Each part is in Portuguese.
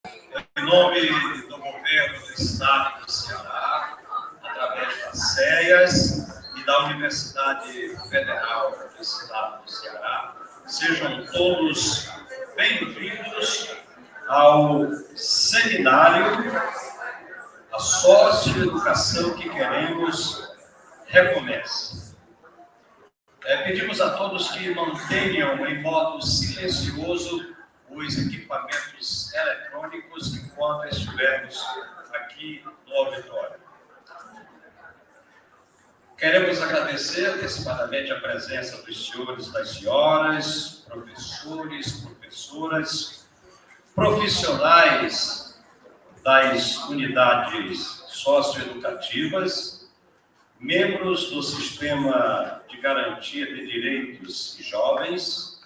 Em nome do governo do Estado do Ceará, através das CEAS e da Universidade Federal do Estado do Ceará, sejam todos bem-vindos ao seminário A Socioeducação que Queremos Recomece. Pedimos a todos que mantenham em modo silencioso os equipamentos eletrônicos enquanto estivermos aqui no auditório. Queremos agradecer antecipadamente a presença dos senhores e das senhoras, professores, professoras, profissionais das unidades socioeducativas, membros do Sistema de Garantia de Direitos e Jovens.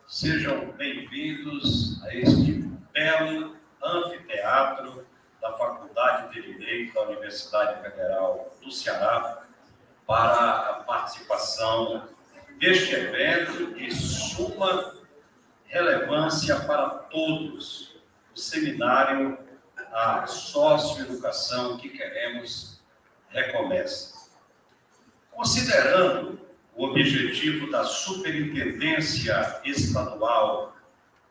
Sejam bem-vindos a este belo anfiteatro da Faculdade de Direito da Universidade Federal do Ceará para a participação deste evento de suma relevância para todos, o seminário A Socioeducação que Queremos Recomece. Considerando o objetivo da Superintendência Estadual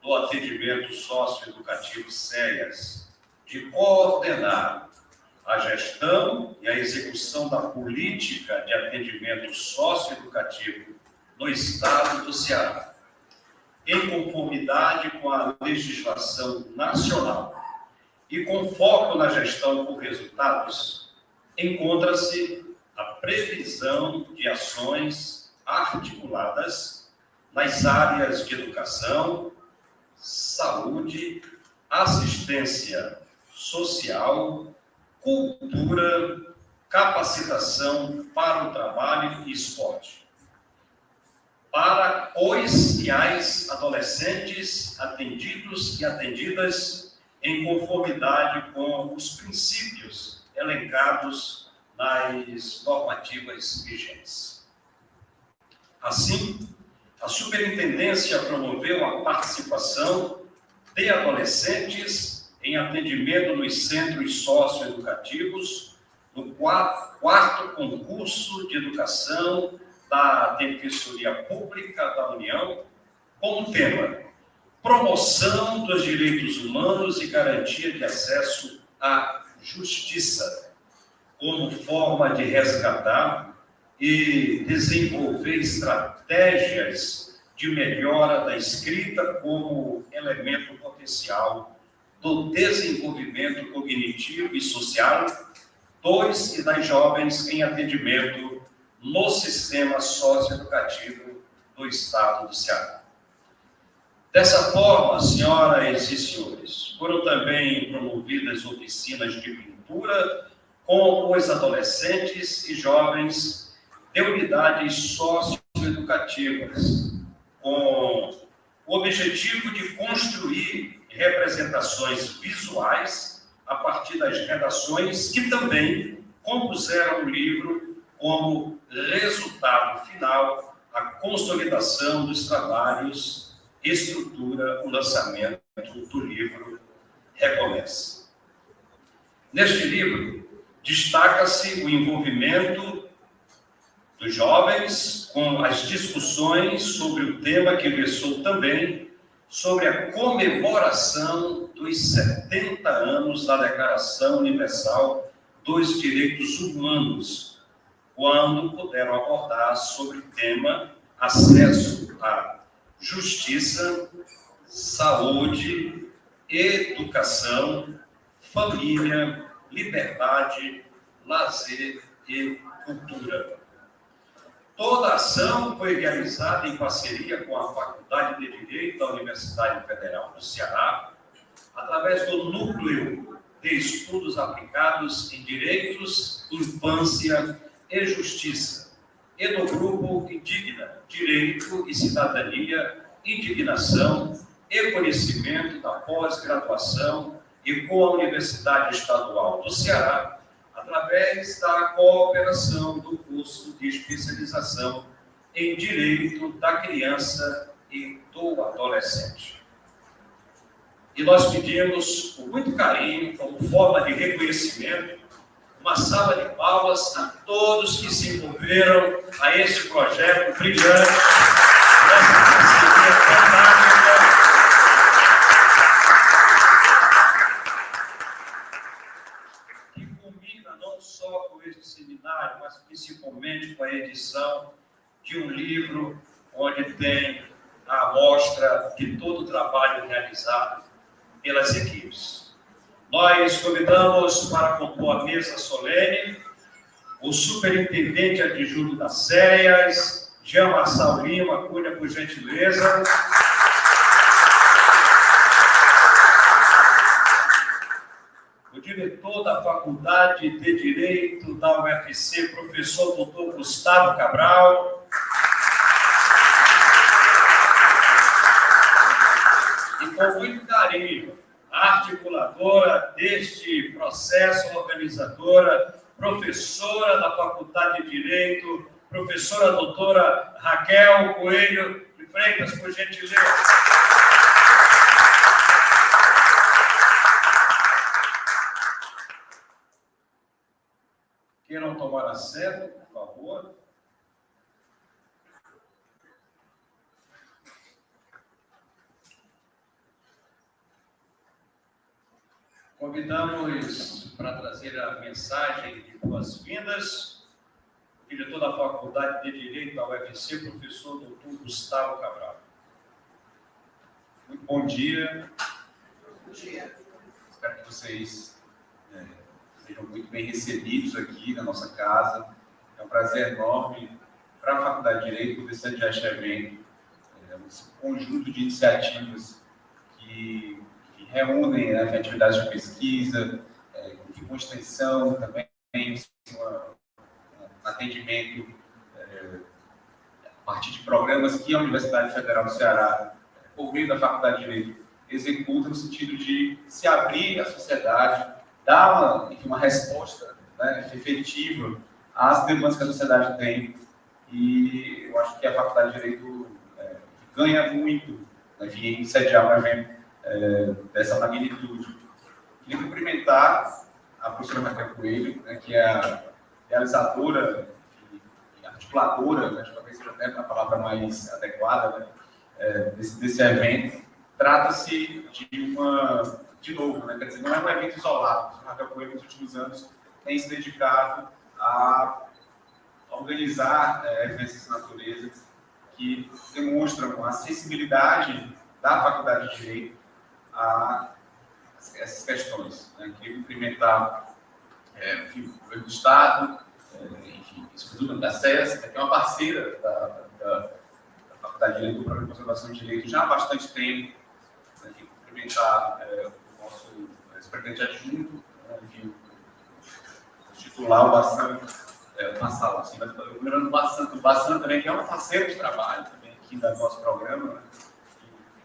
do Atendimento Socioeducativo CEAS de coordenar a gestão e a execução da política de atendimento socioeducativo no Estado do Ceará, em conformidade com a legislação nacional e com foco na gestão por resultados, encontra-se a previsão de ações articuladas nas áreas de educação, saúde, assistência social, cultura, capacitação para o trabalho e esporte. Para os e as adolescentes atendidos e atendidas em conformidade com os princípios elencados nas normativas vigentes. Assim, a Superintendência promoveu a participação de adolescentes em atendimento nos centros socioeducativos no quarto concurso de educação da Defensoria Pública da União, com o tema Promoção dos Direitos Humanos e Garantia de Acesso à Justiça, como forma de resgatar e desenvolver estratégias de melhora da escrita como elemento potencial do desenvolvimento cognitivo e social dos e das jovens em atendimento no sistema socioeducativo do Estado do Ceará. Dessa forma, senhoras e senhores, foram também promovidas oficinas de pintura com os adolescentes e jovens de unidades socioeducativas, com o objetivo de construir representações visuais a partir das redações que também compuseram o livro como resultado final a consolidação dos trabalhos, estrutura o lançamento do livro Recomece. Neste livro, destaca-se o envolvimento dos jovens com as discussões sobre o tema que versou também sobre a comemoração dos 70 anos da Declaração Universal dos Direitos Humanos, quando puderam abordar sobre o tema acesso à justiça, saúde, educação, família, liberdade, lazer e cultura. Toda a ação foi realizada em parceria com a Faculdade de Direito da Universidade Federal do Ceará, através do Núcleo de Estudos Aplicados em Direitos, Infância e Justiça, e do Grupo Indigna, Direito e Cidadania, Indignação e Conhecimento da Pós-Graduação, e com a Universidade Estadual do Ceará, através da cooperação do curso de especialização em Direito da Criança e do Adolescente. E nós pedimos, com muito carinho, como forma de reconhecimento, uma salva de palmas a todos que se envolveram a este projeto brilhante, essa parceria fantástica. Que culmina não só com este seminário, mas principalmente com a edição de um livro onde tem a amostra de todo o trabalho realizado pelas equipes. Nós convidamos para compor a mesa solene o superintendente adjunto das CEAS, Jean Marçal Lima, cunha por gentileza. O diretor da Faculdade de Direito da UFC, professor Dr. Gustavo Cabral. E com muito carinho, a articuladora deste processo, organizadora, professora da Faculdade de Direito, professora doutora Raquel Coelho de Freitas, por gentileza. Queiram tomar assento, por favor. Convidamos para trazer a mensagem de boas-vindas o diretor da Faculdade de Direito da UFC, professor Dr. Gustavo Cabral. Muito bom dia. Bom dia. Espero que vocês sejam muito bem recebidos aqui na nossa casa. É um prazer enorme para a Faculdade de Direito poder sediar este evento. Esse conjunto de iniciativas que reúnem, né, atividades de pesquisa, com extensão também, um atendimento a partir de programas que a Universidade Federal do Ceará, por meio da Faculdade de Direito, executa no sentido de se abrir à sociedade, dar uma resposta, né, efetiva às demandas que a sociedade tem. E eu acho que a Faculdade de Direito ganha muito, né, em sediar um evento dessa magnitude. Queria cumprimentar a professora Raquel Coelho, né, que é a realizadora e articuladora, né, talvez seja até a palavra mais adequada, né, desse evento. Trata-se de novo, né, quer dizer, não é um evento isolado. A professora Raquel Coelho, nos últimos anos, tem se dedicado a organizar eventos dessa natureza que demonstram a sensibilidade da Faculdade de Direito a essas questões. Né? Queria cumprimentar o governo do Estado, enfim, o Instituto da SES, que é uma parceira da Faculdade de Direito do Programa de Conservação de Direito já há bastante tempo. Queria cumprimentar o nosso superintendente adjunto, enfim, o titular, o Bassan, uma sala, assim, mas lembrando o Bassan também, que é uma parceira de trabalho também aqui do nosso programa, né?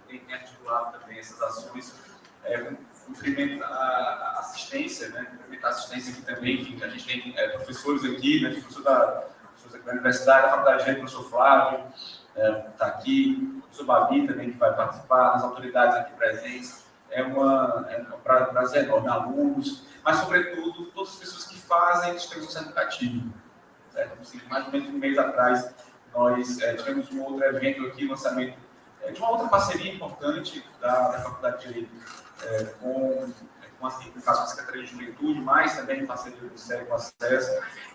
Tem articulado também essas ações, cumprimento a assistência, né? Cumprimentar a assistência aqui também, enfim, a gente tem professores aqui, né? Professor da Universidade, da Faculdade de Direito, o professor Flávio, está aqui, o professor Babi também, que vai participar, as autoridades aqui presentes, é um prazer enorme, alunos, mas, sobretudo, todas as pessoas que fazem o sistema educativo. Certo? Mais ou menos um mês atrás, nós tivemos um outro evento aqui, lançamento de uma outra parceria importante da Faculdade de Direito com a Secretaria de Juventude, mas também em parceria do CERC com a SES,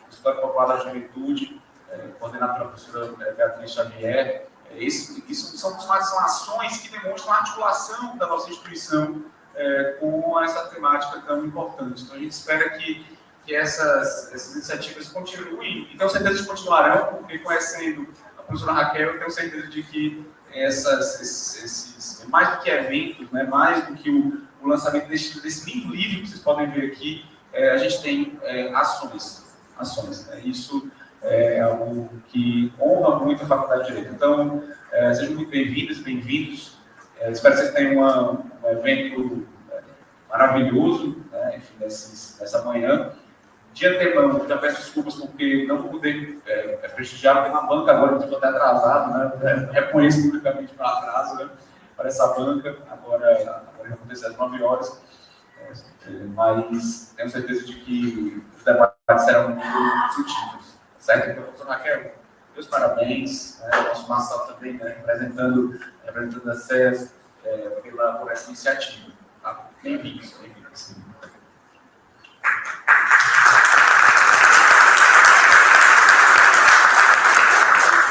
o História Popular da Juventude, coordenado pela professora Beatriz Xavier. São ações que demonstram a articulação da nossa instituição com essa temática tão importante. Então, a gente espera que essas iniciativas continuem, e tenho certeza que continuarão, porque conhecendo a professora Raquel, eu tenho certeza de que esses mais do que eventos, né, mais do que o lançamento desse lindo livro que vocês podem ver aqui, a gente tem ações. Né? Isso é algo que honra muito a Faculdade de Direito. Então, sejam muito bem-vindos e bem-vindos. Espero que vocês tenham um evento maravilhoso, né, enfim, dessa manhã. De antemão, já peço desculpas porque não vou poder prestigiar, porque na banca agora eu estou até atrasado, né? Reconheço publicamente para atraso, né, para essa banca. Agora pode acontecer às 9 horas, mas tenho certeza de que os debates serão muito frutíferos, certo? Então, professor Raquel, meus parabéns, o nosso Marçal também, né, representando a SES por essa iniciativa. Tá? Bem-vindos, bem-vindos.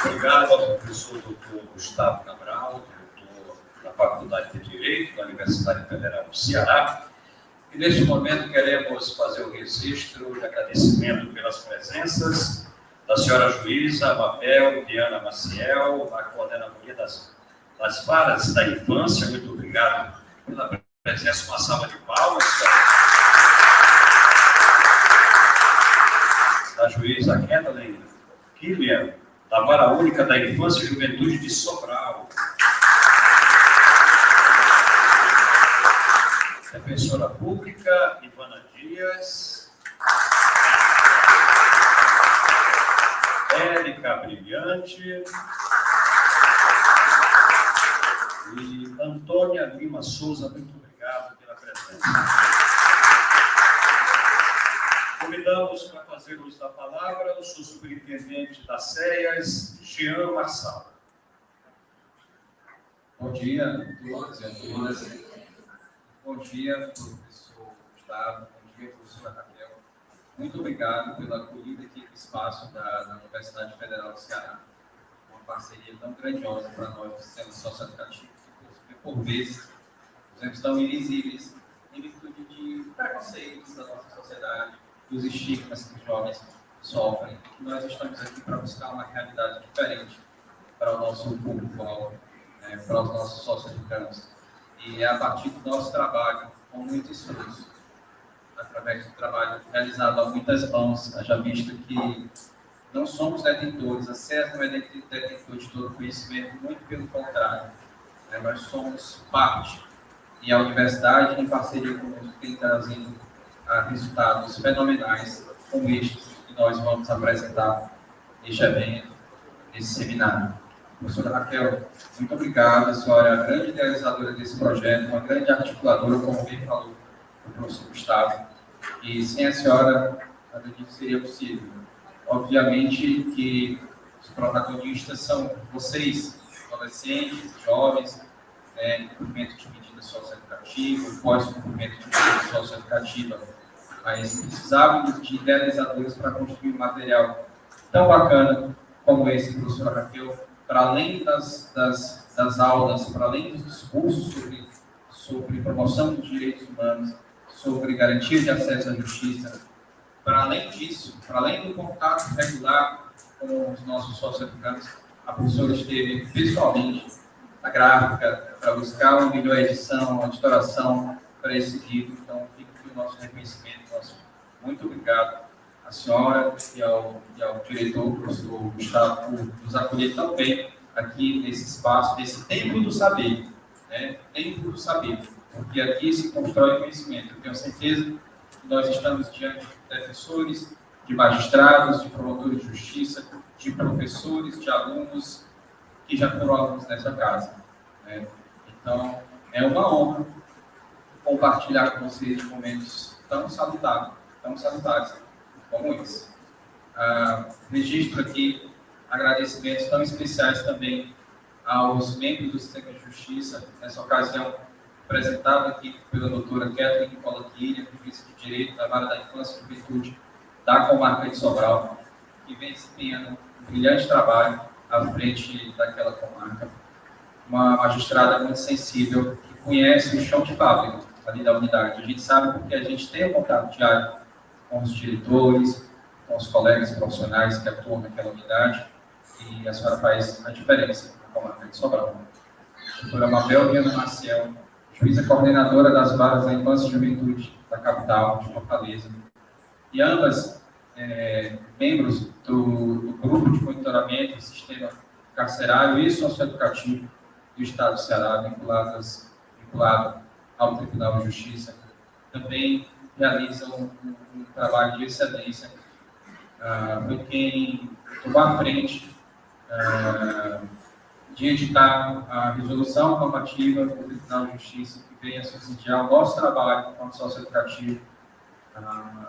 Obrigado ao professor Dr. Gustavo Cabral, diretor da Faculdade de Direito da Universidade Federal do Ceará. E neste momento queremos fazer o registro de agradecimento pelas presenças da senhora juíza Mabel Diana Maciel, a coordenadoria das varas da infância. Muito obrigado pela presença. Uma salva de palmas. Da juíza Kathleen Killian, da Vara Única da Infância e Juventude de Sobral. Defensora Pública, Ivana Dias. Érica Brilhante. E Antônia Lima Souza, muito obrigado pela presença. Convidamos para fazer uso da palavra o superintendente das CEAS, Jean Marçal. Bom dia a todos e a todas. Bom dia, professor Gustavo. Bom dia, professora Raquel. Muito obrigado pela acolhida aqui no espaço da Universidade Federal do Ceará. Uma parceria tão grandiosa para nós do sistema socioeducativo, que por vezes nos tão invisíveis em virtude de preconceitos da nossa sociedade, dos estigmas que os jovens sofrem. Nós estamos aqui para buscar uma realidade diferente para o nosso público-alvo, para os nossos sócio-educandos. E é a partir do nosso trabalho, com muito esforço, através do trabalho realizado a muitas mãos, haja visto que não somos detentores, a SES não é detentor de todo conhecimento, muito pelo contrário, nós somos parte. E a universidade, em parceria conosco, tem trazido resultados fenomenais como estes que nós vamos apresentar neste evento, nesse seminário. Professora Raquel, muito obrigado. A senhora é a grande idealizadora desse projeto, uma grande articuladora, como bem falou o professor Gustavo. E sem a senhora, nada disso seria possível. Obviamente que os protagonistas são vocês, adolescentes, jovens, cumprimento de medida socioeducativa, pós-cumprimento de medida socioeducativa, mas precisávamos de idealizadores para construir um material tão bacana como esse, professora Raquel, para além das aulas, para além dos discursos sobre promoção dos direitos humanos, sobre garantia de acesso à justiça, para além disso, para além do contato regular com os nossos sócio-educantes, a professora esteve pessoalmente na gráfica para buscar uma melhor edição, uma editoração para esse livro. Então, fica aqui o nosso reconhecimento. Muito obrigado à senhora e ao diretor, o professor Gustavo, por nos acolher tão bem aqui nesse espaço, nesse templo do saber, templo do saber, porque aqui se constrói conhecimento. Eu tenho certeza que nós estamos diante de defensores, de magistrados, de promotores de justiça, de professores, de alunos que já foram alunos nessa casa. Então, é uma honra compartilhar com vocês momentos tão salutares como esse. Registro aqui agradecimentos tão especiais também aos membros do Sistema de Justiça, nessa ocasião apresentado aqui pela doutora Kathleen Nicola Quilha, juíza de Direito da Vara da Infância e Juventude da comarca de Sobral, que vem desempenhando um brilhante trabalho à frente daquela comarca. Uma magistrada muito sensível, que conhece o chão de fábrica ali da unidade. A gente sabe porque a gente tem um contato diário com os diretores, com os colegas profissionais que atuam naquela unidade, e a senhora faz a diferença na comarca de Sobral. Doutora Mabel Diana Maciel, juíza coordenadora das varas da infância e juventude da capital, de Fortaleza, e ambas membros do grupo de monitoramento do sistema carcerário e socioeducativo do Estado do Ceará, vinculado ao Tribunal de Justiça, também realizam um trabalho de excelência. Foi quem tomou à frente de editar a resolução normativa do Tribunal de Justiça que venha subsidiar o nosso trabalho com o socioeducativo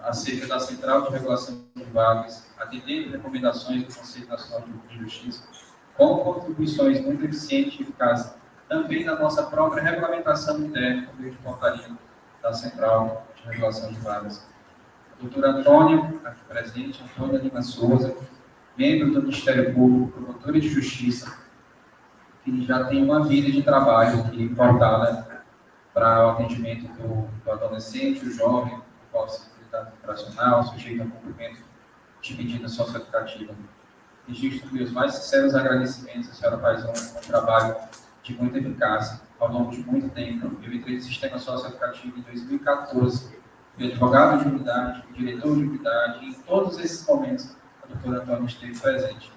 acerca da Central de Regulação de Vagas, atendendo recomendações do Conselho Nacional de Justiça, com contribuições muito eficientes e eficazes também na nossa própria regulamentação interna, por meio de portaria da Central de Regulação de Vagas. A doutora Antônia, aqui presente, Antônia Lima Souza, membro do Ministério Público, promotora de Justiça, que já tem uma vida de trabalho aqui voltada para o atendimento do adolescente, o jovem, com possibilidade operacional, sujeito a cumprimento de medida socioeducativa. Registro meus mais sinceros agradecimentos. A senhora faz um trabalho de muita eficácia ao longo de muito tempo. Eu entrei no sistema socioeducativo em 2014, fui advogado de unidade, fui diretor de unidade, e em todos esses momentos a doutora Antônia esteve presente,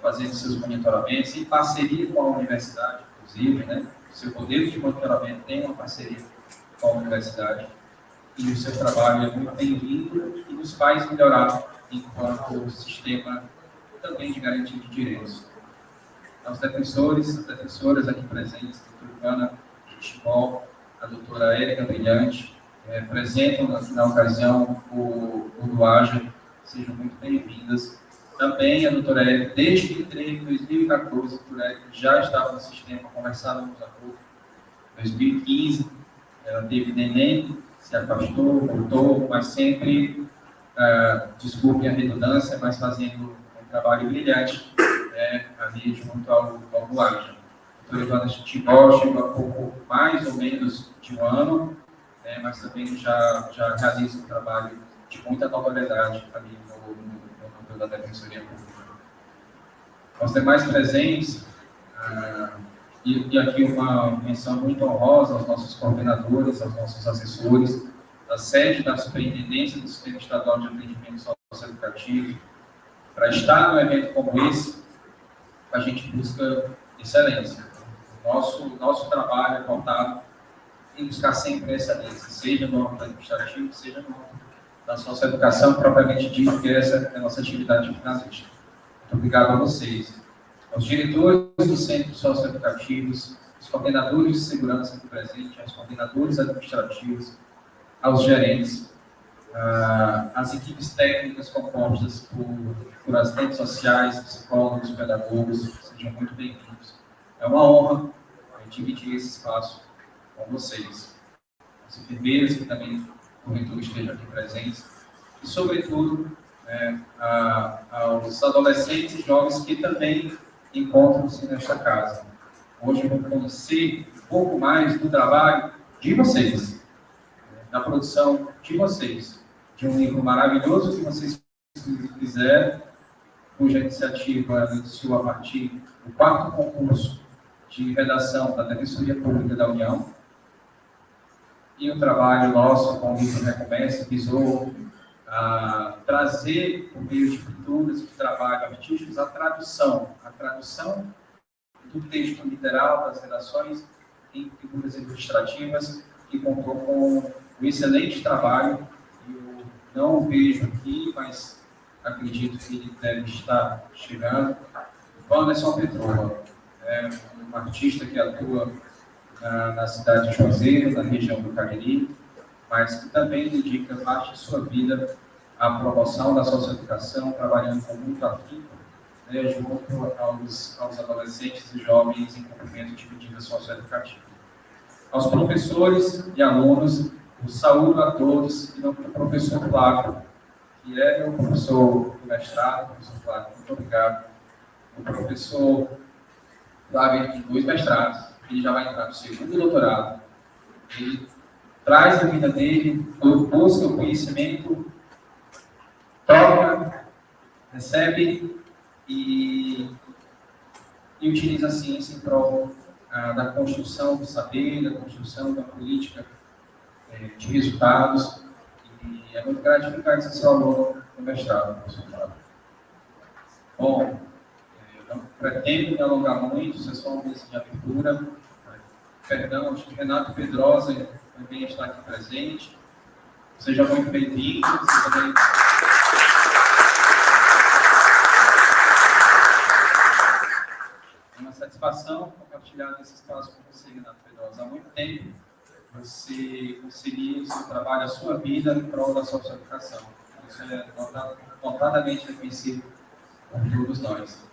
fazendo seus monitoramentos em parceria com a universidade, inclusive, né? O seu modelo de monitoramento tem uma parceria com a universidade, e o seu trabalho é muito bem-vindo e nos faz melhorar enquanto sistema também de garantia de direitos. Aos defensores, as defensoras aqui presentes, a doutora Ana Chibol, a doutora Érica Brilhante, apresentam na ocasião o Duaja, sejam muito bem-vindas. Também a doutora Érica, desde que entrei em 2014, a doutora Érica já estava no sistema, conversávamos há pouco. Em 2015, ela teve neném, se afastou, voltou, mas sempre, desculpe a redundância, mas fazendo um trabalho brilhante ali junto ao Duaja. A doutora Ivana Chibol chegou há pouco mais ou menos de um ano, mas também já realiza um trabalho de muita notoriedade ali no da Defensoria Pública. Aos demais presentes, e aqui uma menção muito honrosa aos nossos coordenadores, aos nossos assessores, da sede da Superintendência do Sistema Estadual de Atendimento Socioeducativo. Para estar num evento como esse, a gente busca excelência. O nosso trabalho é pautado em buscar sempre excelência, seja no âmbito administrativo, seja no âmbito da socioeducação propriamente dita, que essa é a nossa atividade finalista. Muito obrigado a vocês. Aos diretores dos centros socioeducativos, os coordenadores de segurança aqui presentes, aos coordenadores administrativos, aos gerentes, as equipes técnicas compostas por assistentes sociais, psicólogos, pedagogos, sejam muito bem-vindos. É uma honra dividir esse espaço com vocês. As enfermeiras que também porventura estejam aqui presentes, e, sobretudo, aos adolescentes e jovens que também encontram-se nesta casa. Hoje eu vou conhecer um pouco mais do trabalho de vocês, da produção de vocês, de um livro maravilhoso que vocês fizeram, cuja iniciativa iniciou a partir do 4º concurso de redação da Defensoria Pública da União. E o trabalho nosso com o livro Recomeça visou trazer, por meio de pinturas, de trabalho artísticos, a tradução do texto literal, das redações em figuras ilustrativas, que contou com um excelente trabalho. Eu não o vejo aqui, mas acredito que ele deve estar chegando. Wanderson Petrova é um artista que atua na cidade de Juazeiro, na região do Cariri, mas que também dedica parte de sua vida à promoção da socioeducação, trabalhando com muito afinco, junto aos adolescentes e jovens em cumprimento de medidas socioeducativas. Aos professores e alunos, eu saúdo a todos, e ao professor Flávio, que é meu professor do mestrado. Professor Flávio, muito obrigado. O professor Flávio tem 2 mestrados, ele já vai entrar no 2º doutorado. Ele traz a vida dele, busca o conhecimento, troca, recebe e utiliza a ciência em prol da construção do saber, da construção da política de resultados. E é muito gratificante ser seu aluno no mestrado, professor Flávio. Bom, eu não pretendo me alongar muito, isso é só um mês de abertura. Perdão, acho que Renato Pedrosa também está aqui presente. Seja muito bem-vindo. É uma satisfação participação, compartilhar esse espaço com você, Renato Pedrosa. Há muito tempo você concilia o seu trabalho, a sua vida em prol da socioeducação. Isso é notadamente reconhecido por todos nós.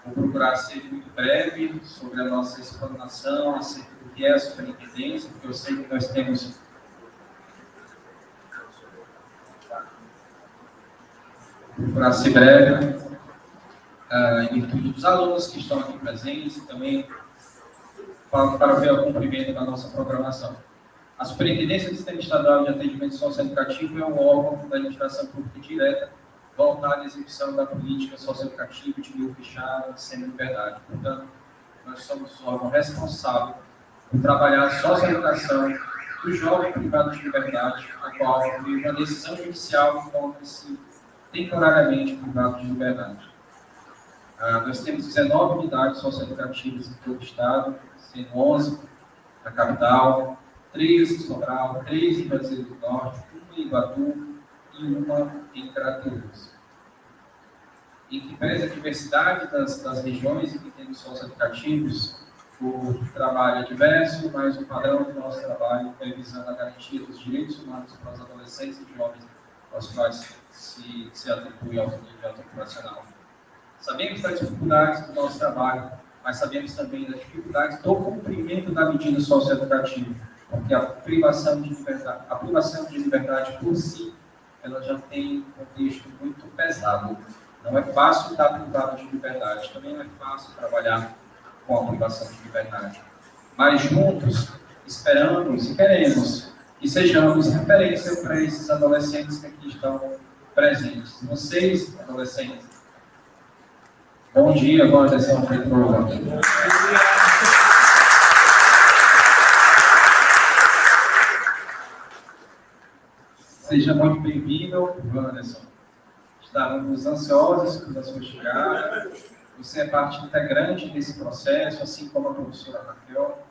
Vou procurar ser muito breve sobre a nossa explanação acerca do que é a superintendência, porque eu sei que nós temos procurar ser breve, em virtude dos alunos que estão aqui presentes e também para ver o cumprimento da nossa programação. A Superintendência do Sistema Estadual de Atendimento Socioeducativo é um órgão da administração pública direta voltado à execução da política socioeducativa de livro fechado e semi-liberdade. Portanto, nós somos o órgão responsável por trabalhar a socioeducação do jovem privado de liberdade, a qual, por uma decisão judicial, encontra-se temporariamente privado de liberdade. Nós temos 19 unidades socioeducativas em todo o estado, sendo 11 na capital, 3 em Sobral, 3 em Brasília do Norte, 1 em Iguatu e 1 em Crateús. Em que pese a diversidade das regiões em que temos socioeducativos, o trabalho é diverso, mas o padrão do nosso trabalho é visando a garantia dos direitos humanos para os adolescentes e jovens aos quais se atribui a autoridade operacional. Sabemos das dificuldades do nosso trabalho, mas sabemos também das dificuldades do cumprimento da medida socioeducativa, porque a privação de liberdade por si, ela já tem um contexto muito pesado. Não é fácil estar privado de liberdade, também não é fácil trabalhar com a privação de liberdade. Mas juntos, esperamos e queremos que sejamos referência para esses adolescentes que aqui estão presentes. Vocês, adolescentes, bom dia, boa atenção, Pedro. Seja muito bem-vindo, Anderson. Estávamos ansiosos pela sua chegada. Você é parte integrante desse processo, assim como a professora Raquel.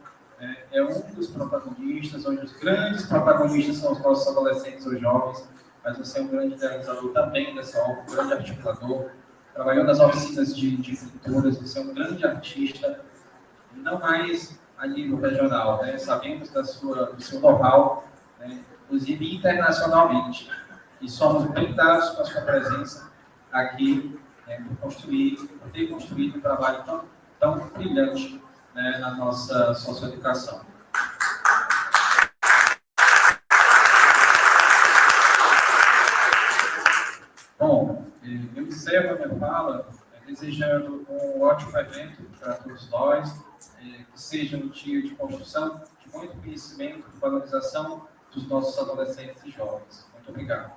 É um dos protagonistas, onde os grandes protagonistas são os nossos adolescentes ou jovens, mas você é um grande idealizador também dessa obra, um grande articulador. Trabalhou nas oficinas de pinturas, você é um grande artista, não mais a nível regional, né? Sabemos do seu know-how, né? Inclusive internacionalmente, e somos bem gratos com a sua presença aqui, por ter construído um trabalho tão brilhante, né, na nossa socioeducação. Bom, eu encerro a minha fala desejando um ótimo evento para todos nós, que seja um dia de construção, de muito conhecimento, de valorização dos nossos adolescentes e jovens. Muito obrigado.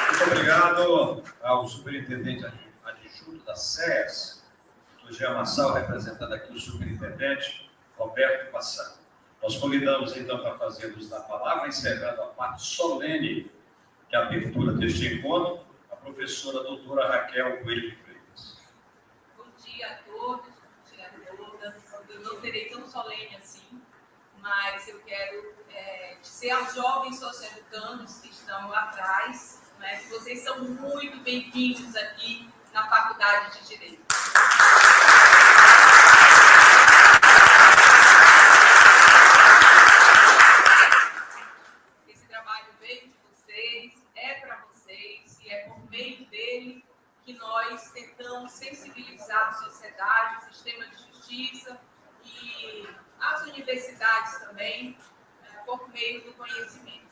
Muito obrigado ao superintendente adjunto da SES, do Jean Massal, representando aqui o superintendente Roberto Massal. Nós convidamos, então, para fazermos da palavra, encerrando a parte solene, que é a abertura deste encontro, a professora doutora Raquel Coelho de Freitas. Bom dia a todos, bom dia a todas. Eu não serei tão solene assim, mas eu quero dizer aos jovens socioeducandos que estão lá atrás, né, que vocês são muito bem-vindos aqui na Faculdade de Direito. Esse trabalho veio de vocês, é para vocês, e é por meio dele que nós tentamos sensibilizar a sociedade, o sistema de justiça e as universidades também, por meio do conhecimento.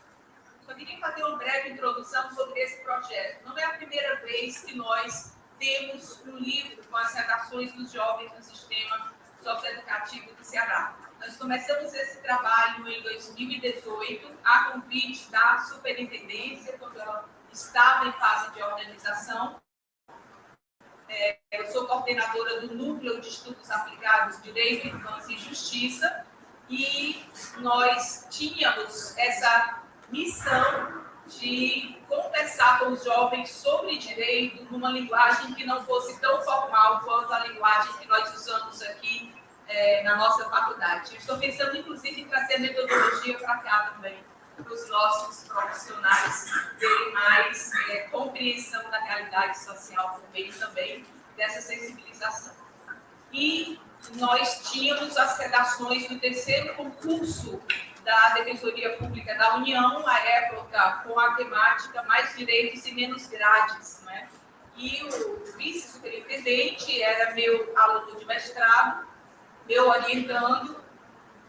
Só queria fazer uma breve introdução sobre esse projeto. Não é a primeira vez que nós temos um livro com as redações dos jovens no sistema socioeducativo do Ceará. Nós começamos esse trabalho em 2018, a convite da superintendência, quando ela estava em fase de organização. Eu sou coordenadora do Núcleo de Estudos Aplicados, Direito, Infância e Justiça, e nós tínhamos essa missão de conversar com os jovens sobre direito numa linguagem que não fosse tão formal quanto a linguagem que nós usamos aqui na nossa faculdade. Eu estou pensando, inclusive, em trazer metodologia para cá também, para os nossos profissionais terem mais compreensão da realidade social por meio também dessa sensibilização. E nós tínhamos as redações do terceiro concurso da Defensoria Pública da União, à época, com a temática Mais Direitos e Menos Grades, né? E o vice-superintendente era meu aluno de mestrado, meu orientando,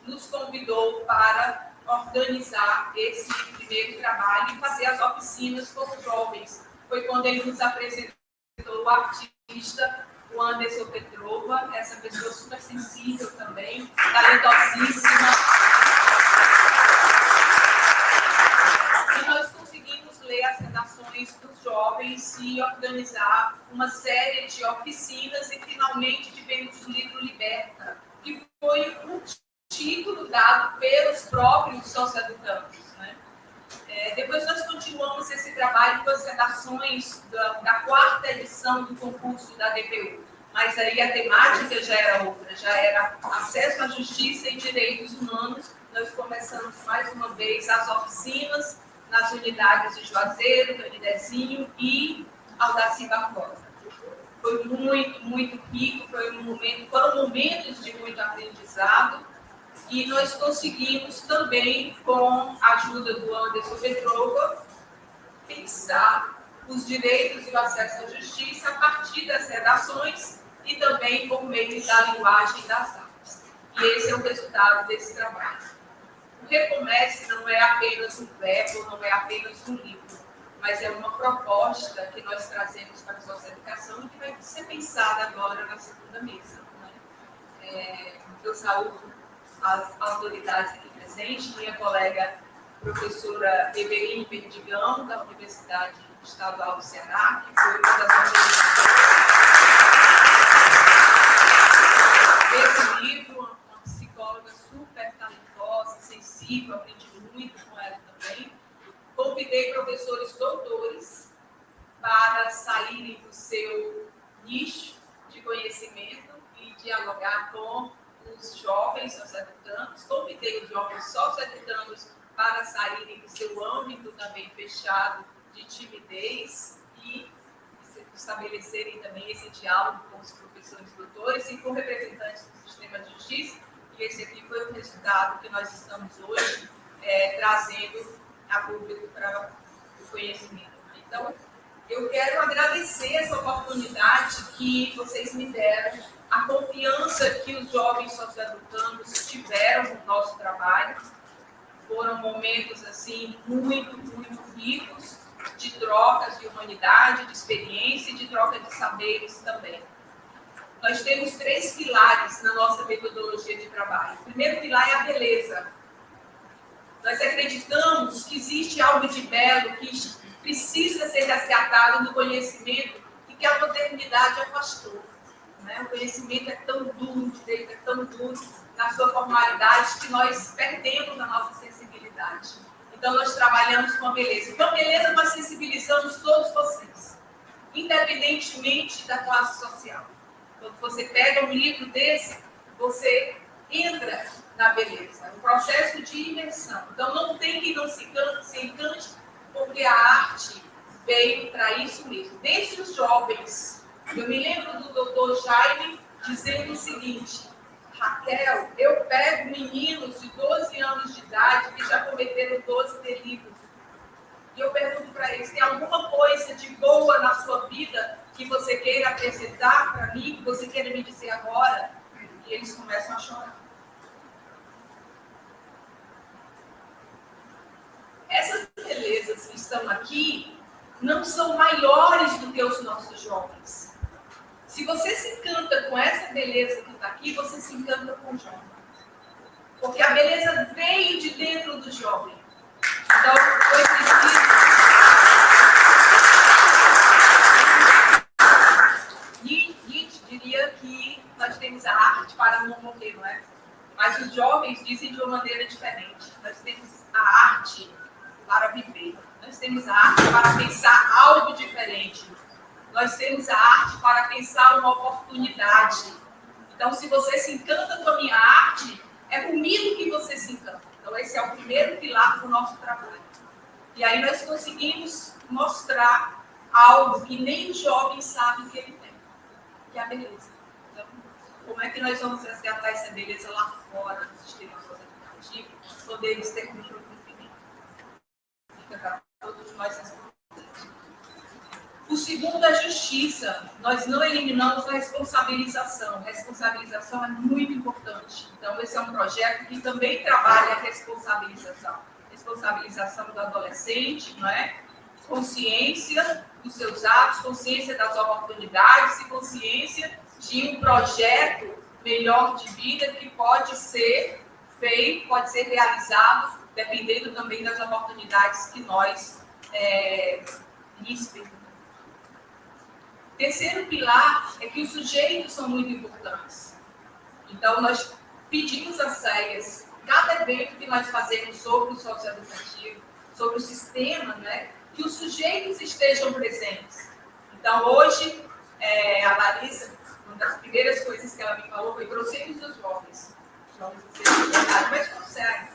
nos convidou para organizar esse primeiro trabalho e fazer as oficinas com os jovens. Foi quando ele nos apresentou o artista, o Anderson Petrova, essa pessoa super sensível também, talentosíssima. E nós conseguimos ler as redações dos jovens e organizar uma série de oficinas e finalmente tivemos o livro Liberta, que foi um título dado pelos próprios socioeducantes, né? Depois nós continuamos esse trabalho com as redações da quarta edição do concurso da DPU, mas aí a temática já era outra, já era acesso à justiça e direitos humanos. Nós começamos mais uma vez as oficinas nas unidades de Juazeiro, Canidezinho e Aldaci Barbosa. Foi muito, muito rico, foram momentos de muito aprendizado, e nós conseguimos também, com a ajuda do Anderson Petrova, pensar os direitos e o acesso à justiça a partir das redações e também por meio da linguagem das artes. E esse é o resultado desse trabalho. O Recomece não é apenas um verbo, não é apenas um livro, mas é uma proposta que nós trazemos para a nossa educação e que vai ser pensada agora na segunda mesa, né? Eu saúdo as autoridades aqui presentes, minha colega professora Eveline Perdigão, da Universidade Estadual do Ceará, que foi uma das esse livro, uma psicóloga super talentosa, sensível, aprendi muito com ela também. Convidei professores doutores para saírem do seu nicho de conhecimento e dialogar com os jovens socioeducandos. Convidei os jovens socioeducandos para saírem do seu âmbito também fechado de timidez e estabelecerem também esse diálogo com os professores doutores e com representantes do sistema de justiça. E esse aqui foi o resultado que nós estamos hoje trazendo a público para o conhecimento. Então, eu quero agradecer essa oportunidade que vocês me deram, a confiança que os jovens socioeducandos tiveram no nosso trabalho. Foram momentos assim muito, muito ricos de trocas de humanidade, de experiência e de troca de saberes também. Nós temos 3 pilares na nossa metodologia de trabalho. O primeiro pilar é a beleza. Nós acreditamos que existe algo de belo que precisa ser resgatado no conhecimento e que a modernidade afastou. Né? O conhecimento é tão duro, o direito é tão duro na sua formalidade que nós perdemos a nossa sensibilidade. Então, nós trabalhamos com a beleza. Então, a beleza nós sensibilizamos todos vocês, independentemente da classe social. Quando você pega um livro desse, você entra na beleza. É um processo de imersão. Então, não tem que não se encante, porque a arte veio para isso mesmo. Desde os jovens, eu me lembro do doutor Jaime dizendo o seguinte: Raquel, eu pego meninos de 12 anos de idade que já cometeram 12 delitos. E eu pergunto para eles: tem alguma coisa de boa na sua vida que você queira apresentar para mim, que você queira me dizer agora? E eles começam a chorar. Essas belezas que estão aqui não são maiores do que os nossos jovens. Se você se encanta com essa beleza que está aqui, você se encanta com o jovem. Porque a beleza veio de dentro do jovem. Então, foi preciso. Nietzsche diria que nós temos a arte para não morrer, não é? Mas os jovens dizem de uma maneira diferente. Nós temos a arte para viver. Nós temos a arte para pensar algo diferente. Nós temos a arte para pensar uma oportunidade. Então, se você se encanta com a minha arte, é comigo que você se encanta. Então, Então, esse é o primeiro pilar do nosso trabalho. E aí nós conseguimos mostrar algo que nem o jovem sabe que ele tem, que é a beleza. Então, como é que nós vamos resgatar essa beleza lá fora do sistema socioeducativo, quando eles têm um jogo infinito? Fica para todos nós respondemos. O segundo é a justiça. Nós não eliminamos a responsabilização. Responsabilização é muito importante. Então, esse é um projeto que também trabalha a responsabilização. Responsabilização do adolescente, não é? Consciência dos seus atos, consciência das oportunidades e consciência de um projeto melhor de vida que pode ser feito, pode ser realizado, dependendo também das oportunidades que nós lhes permitimos. Terceiro pilar é que os sujeitos são muito importantes. Então, nós pedimos às cegas, cada evento que nós fazemos sobre o socioeducativo, sobre o sistema, né, que os sujeitos estejam presentes. Então, hoje, a Larissa, uma das primeiras coisas que ela me falou foi prosseguir os jovens. Vamos dizer verdade, mas consegue.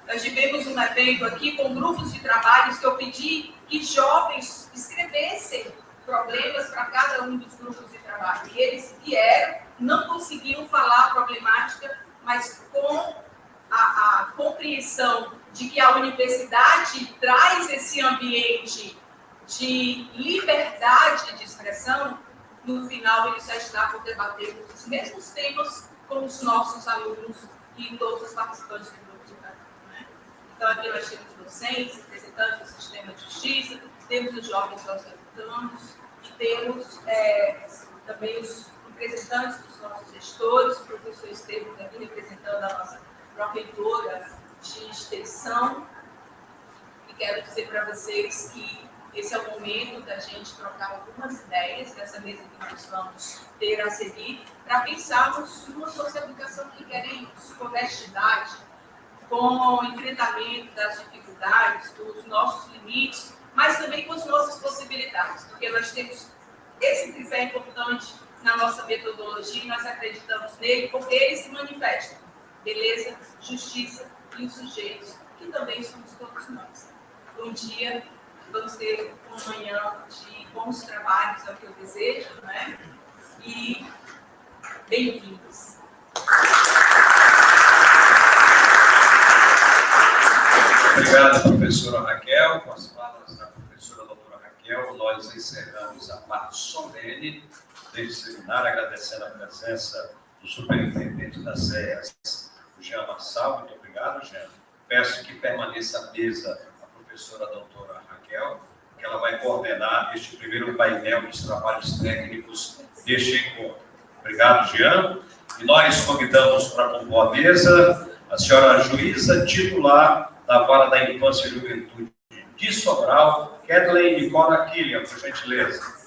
Nós tivemos um evento aqui com grupos de trabalhos que eu pedi que jovens escrevessem problemas para cada um dos grupos de trabalho. E eles vieram, não conseguiam falar a problemática, mas com a compreensão de que a universidade traz esse ambiente de liberdade de expressão, no final eles já estavam debatendo os mesmos temas com os nossos alunos e todos os participantes do grupo de trabalho. Né? Então, aqui nós temos docentes, representantes do sistema de justiça, temos os jovens socioeducandos e temos também os representantes dos nossos gestores, o professor Estevam aqui representando a nossa pró-reitora de extensão. E quero dizer para vocês que esse é o momento da gente trocar algumas ideias nessa mesa que nós vamos ter a seguir, para pensarmos numa socioeducação que queremos, com honestidade, com enfrentamento das dificuldades, dos nossos limites, mas também com as nossas possibilidades, porque nós temos esse tripé importante na nossa metodologia e nós acreditamos nele, porque ele se manifesta. Beleza, justiça e os sujeitos, que também somos todos nós. Um dia vamos ter uma manhã de bons trabalhos, é o que eu desejo, né? E bem-vindos. Obrigado, professora Raquel. Com as palavras da professora doutora Raquel, nós encerramos a parte solene deste seminário, agradecendo a presença do superintendente das SEAS, Jean Marçal. Muito obrigado, Jean. Peço que permaneça à mesa a professora doutora Raquel, que ela vai coordenar este primeiro painel dos trabalhos técnicos deste encontro. Obrigado, Jean. E nós convidamos para compor a mesa a senhora juíza titular da Vara da Infância e Juventude de Sobral, Kathleen Nicola Killian, por gentileza.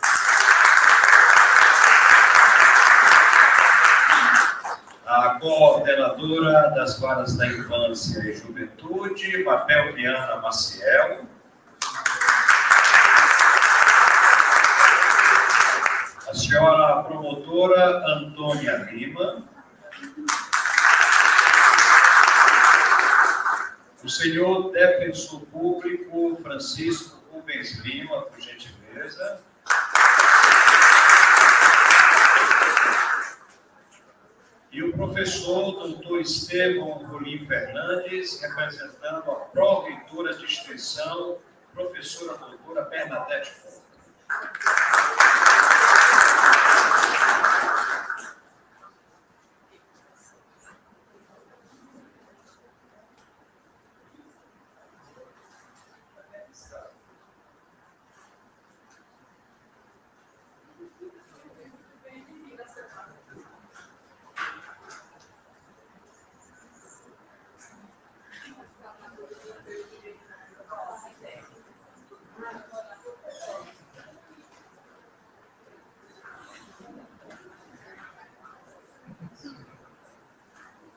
A coordenadora das Varas da Infância e Juventude, Mabel Viana Maciel. A senhora promotora Antônia Lima. O senhor defensor público Francisco Rubens Lima, por gentileza. E o professor doutor Estevam Rolim Fernandes, representando a pró-reitora de extensão, professora doutora Bernadette Fonte.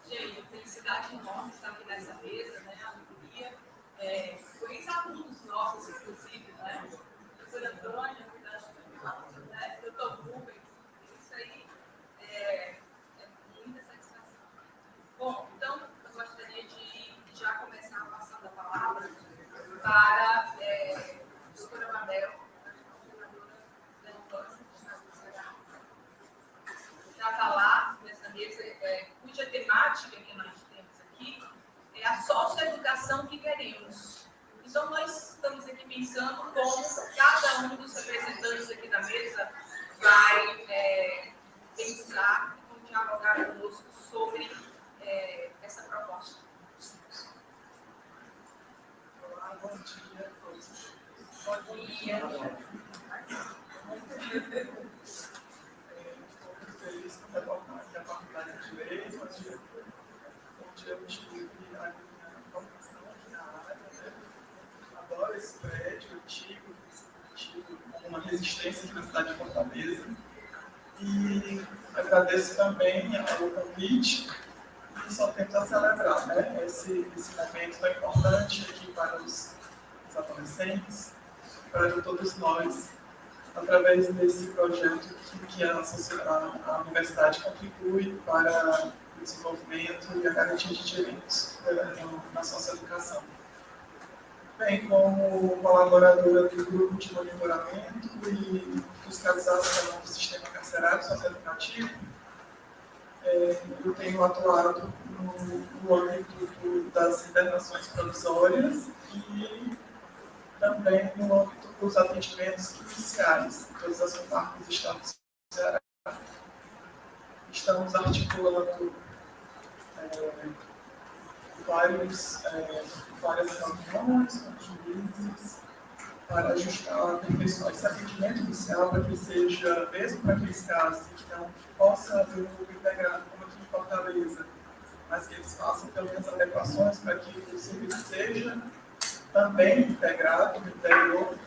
Gente, felicidade enorme estar aqui nessa mesa, né? A alegria. Foi ex-alunos nossos, inclusive, né? Professora Antônia, né? Doutor Rubens, isso aí é muita satisfação. Bom, então, eu gostaria de já começar educação que queremos. Então, nós estamos aqui pensando como cada um dos representantes aqui da mesa vai pensar e como dialogar conosco sobre essa proposta. Olá, bom dia a todos. Bom dia. Estou muito feliz por retornar aqui à Faculdade de Direito, onde eu tive a minha formação aqui na área. Né? Adoro esse prédio, eu tive uma resistência aqui na cidade de Fortaleza. E agradeço também ao convite e só tento a celebrar, né? esse momento tão importante aqui para os adolescentes, para todos nós, através desse projeto que a universidade contribui para o desenvolvimento e a garantia de direitos na socioeducação. Bem, como colaboradora do grupo de monitoramento e fiscalização do sistema carcerário socioeducativo, eu tenho atuado no âmbito das internações provisórias e também no âmbito dos atendimentos iniciais, todas as comarcas do Estado do Ceará. Estamos articulando várias reuniões com os juízes para ajustar, aperfeiçoar esse atendimento inicial para que seja, mesmo para aqueles casos que não possa haver um grupo integrado, como aqui em Fortaleza, mas que eles façam pelo menos adequações para que o serviço seja também integrado no interior.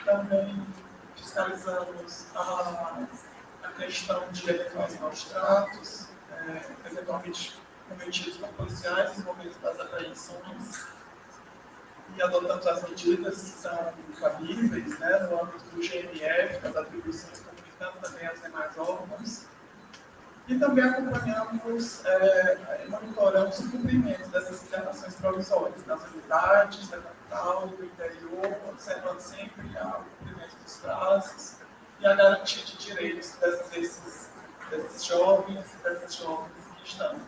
Também fiscalizamos a questão de eventuais maus-tratos, eventualmente cometidos por policiais no momento das apreensões, e adotamos as medidas que são cabíveis, né, no âmbito do GNF, das atribuições, comunicando também aos demais órgãos. E também acompanhamos, monitoramos o cumprimento dessas internações provisórias, das unidades, da capital e do interior, observando sempre o cumprimento dos prazos e a garantia de direitos desses jovens e dessas jovens que estão.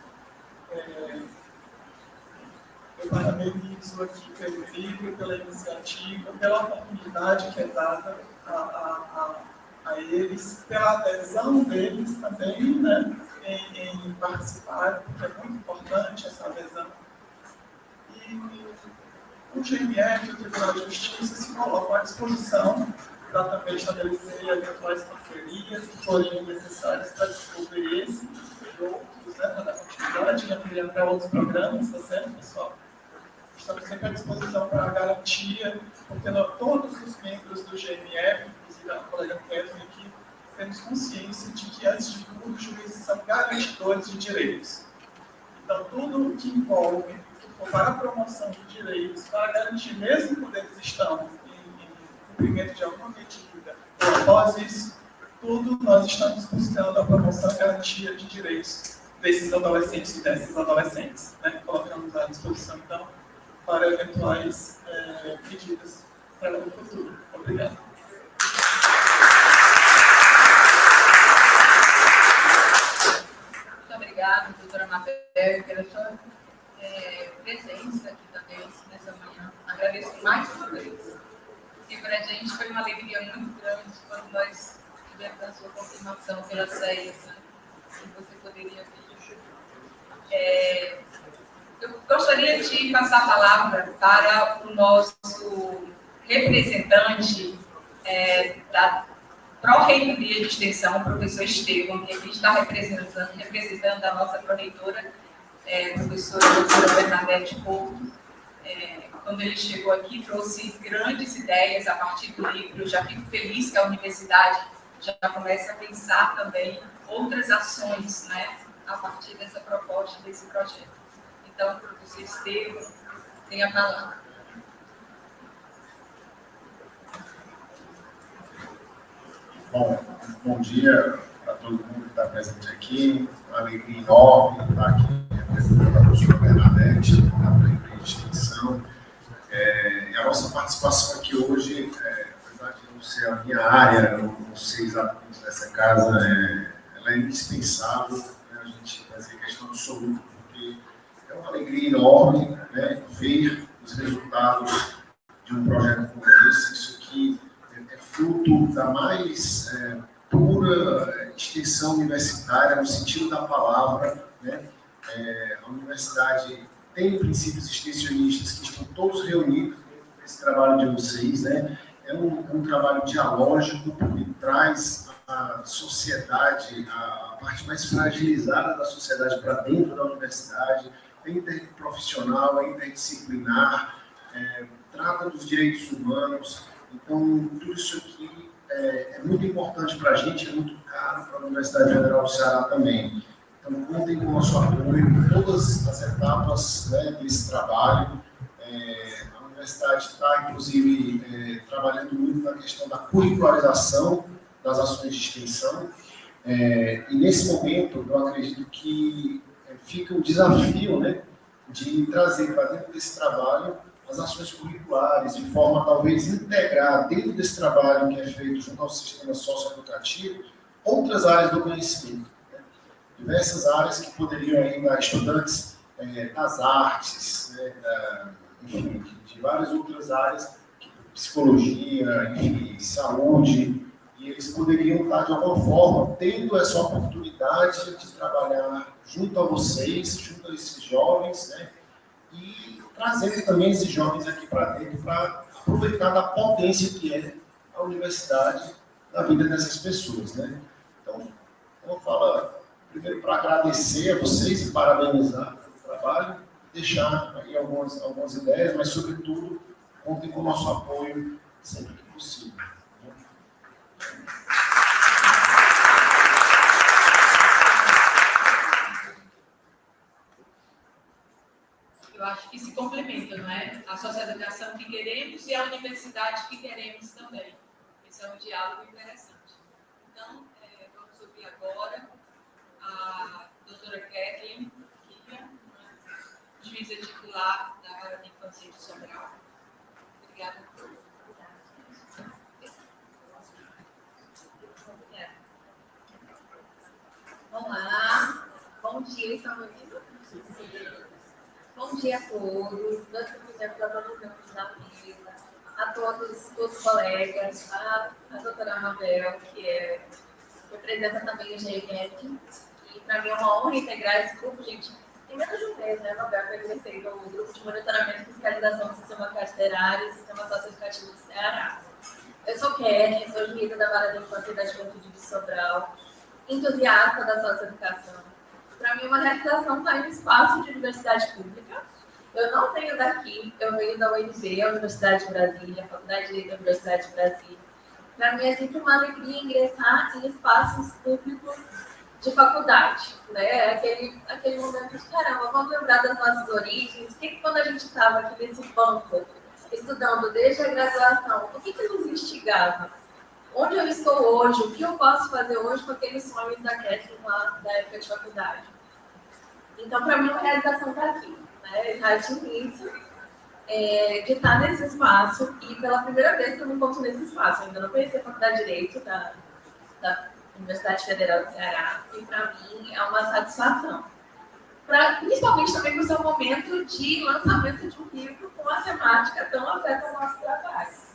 Eu parabenizo aqui pelo livro, pela iniciativa, pela oportunidade que é dada a eles, pela adesão deles também, né, em participar, porque é muito importante essa adesão. E o GNF, o Tribunal de Justiça, se colocam à disposição para também estabelecer eventuais parcerias que forem necessárias para desenvolver esse e outros, né, para dar continuidade e ampliar para outros programas, tá certo, pessoal? Estamos sempre à disposição para a garantia, porque todos os membros do GNF, inclusive a colega Kathleen aqui, temos consciência de que, antes de tudo, os juízes são garantidores de direitos. Então, tudo que envolve, que for para a promoção de direitos, para garantir, mesmo quando eles estão em cumprimento de alguma medida, ou após isso, tudo nós estamos buscando a promoção e garantia de direitos desses adolescentes e dessas adolescentes, né? Colocamos à disposição, então, para eventuais medidas para o futuro. Obrigado. Muito obrigada, doutora Mabel, pela sua presença aqui também nessa manhã. Agradeço mais uma vez. E para a gente foi uma alegria muito grande quando nós tivemos a sua confirmação pela CES, né? Que você poderia vir. Eu gostaria de passar a palavra para o nosso representante da Pró-Reitoria de Extensão, o professor Estevão, que aqui está representando a nossa pró-reitora, professora doutora Bernadette Porto. Quando ele chegou aqui, trouxe grandes ideias a partir do livro. Eu já fico feliz que a universidade já comece a pensar também outras ações, né, a partir dessa proposta, desse projeto. Então, professor Estevão, tem a palavra. Bom dia a todo mundo que está presente aqui. Uma alegria enorme estar aqui representando a professora Bernadette, da Pró-Reitoria de Extensão. E a nossa participação aqui hoje, apesar de não ser a minha área, não ser exatamente dessa casa, ela é indispensável, né, a gente fazer questão absoluta, porque é uma alegria enorme, né, ver os resultados de um projeto como esse. Isso aqui é fruto da mais pura extensão universitária, no sentido da palavra, né? A universidade tem princípios extensionistas que estão todos reunidos nesse trabalho de vocês, né? É um trabalho dialógico, porque traz a sociedade, a parte mais fragilizada da sociedade para dentro da universidade, é interprofissional, é interdisciplinar, trata dos direitos humanos. Então, tudo isso aqui é muito importante para a gente, é muito caro para a Universidade Federal do Ceará também. Então, contem com o nosso apoio em todas as etapas, né, desse trabalho. A universidade está, inclusive, trabalhando muito na questão da curricularização das ações de extensão. E, nesse momento, eu acredito que fica o desafio, né, de trazer para dentro desse trabalho as ações curriculares, de forma, talvez, integrar dentro desse trabalho que é feito junto ao sistema socioeducativo, outras áreas do conhecimento. Diversas áreas que poderiam ainda estudantes das artes, né, enfim, de várias outras áreas, psicologia, enfim, saúde, e eles poderiam estar, de alguma forma, tendo essa oportunidade de trabalhar junto a vocês, junto a esses jovens, né, e trazendo também esses jovens aqui para dentro para aproveitar da potência que é a universidade na vida dessas pessoas, né. Então, eu falo primeiro para agradecer a vocês e parabenizar o trabalho, deixar aí algumas ideias, mas, sobretudo, contem com o nosso apoio sempre que possível. Eu acho que se complementam, não é? A socioeducação que queremos e a universidade que queremos também. Esse é um diálogo interessante. Então, vamos ouvir agora a doutora Kathleen, juíza titular da Vara de Infância de Sobral. Obrigada. Olá, bom dia, estão me ouvindo? Bom dia a todos, meus professores, a todos os membros da mesa, a todos os colegas, a doutora Mabel, que representa também o GEMET, e para mim é uma honra integrar esse grupo, gente. Tem menos de um mês, né, Mabel, que eu ingressei no grupo de monitoramento e fiscalização do sistema carcerário e sistema socioeducativo do Ceará. Eu sou Kathleen, sou juíza da Vara de Infância e da Juventude de Sobral, entusiasta da socioeducação. Para mim, uma realização estar em um espaço de universidade pública. Eu não venho daqui, eu venho da UNB, a Universidade de Brasília, a Faculdade de Direito da Universidade de Brasília. Para mim, é sempre uma alegria ingressar em espaços públicos de faculdade, né? Aquele momento de, caramba, vamos lembrar das nossas origens, quando a gente estava aqui nesse banco, estudando desde a graduação, o que nos instigava? Onde eu estou hoje, o que eu posso fazer hoje com aqueles sonhos da Kathleen da época de faculdade. Então, para mim, a realização está aqui, né? Já de início, de estar nesse espaço, e pela primeira vez que eu me encontro nesse espaço. Eu ainda não conhecia a Faculdade de Direito da Universidade Federal do Ceará, e para mim é uma satisfação. Principalmente também no seu momento de lançamento de um livro com a temática tão afeta o nosso trabalho.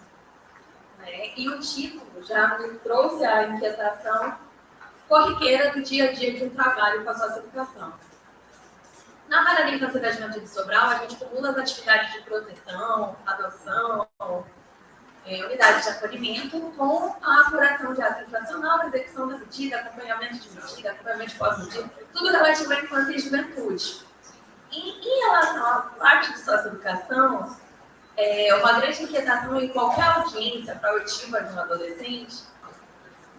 E o título já me trouxe a inquietação corriqueira do dia a dia de um trabalho com a socioeducação. Na Vara de Infância e da Juventude de Sobral, a gente acumula as atividades de proteção, adoção, unidade de acolhimento, com a apuração de ato infracional, execução da medida, acompanhamento de medida, acompanhamento de pós-medida, tudo relativo à infância e juventude. E em relação à parte de socioeducação, uma grande inquietação em qualquer audiência para a oitiva de um adolescente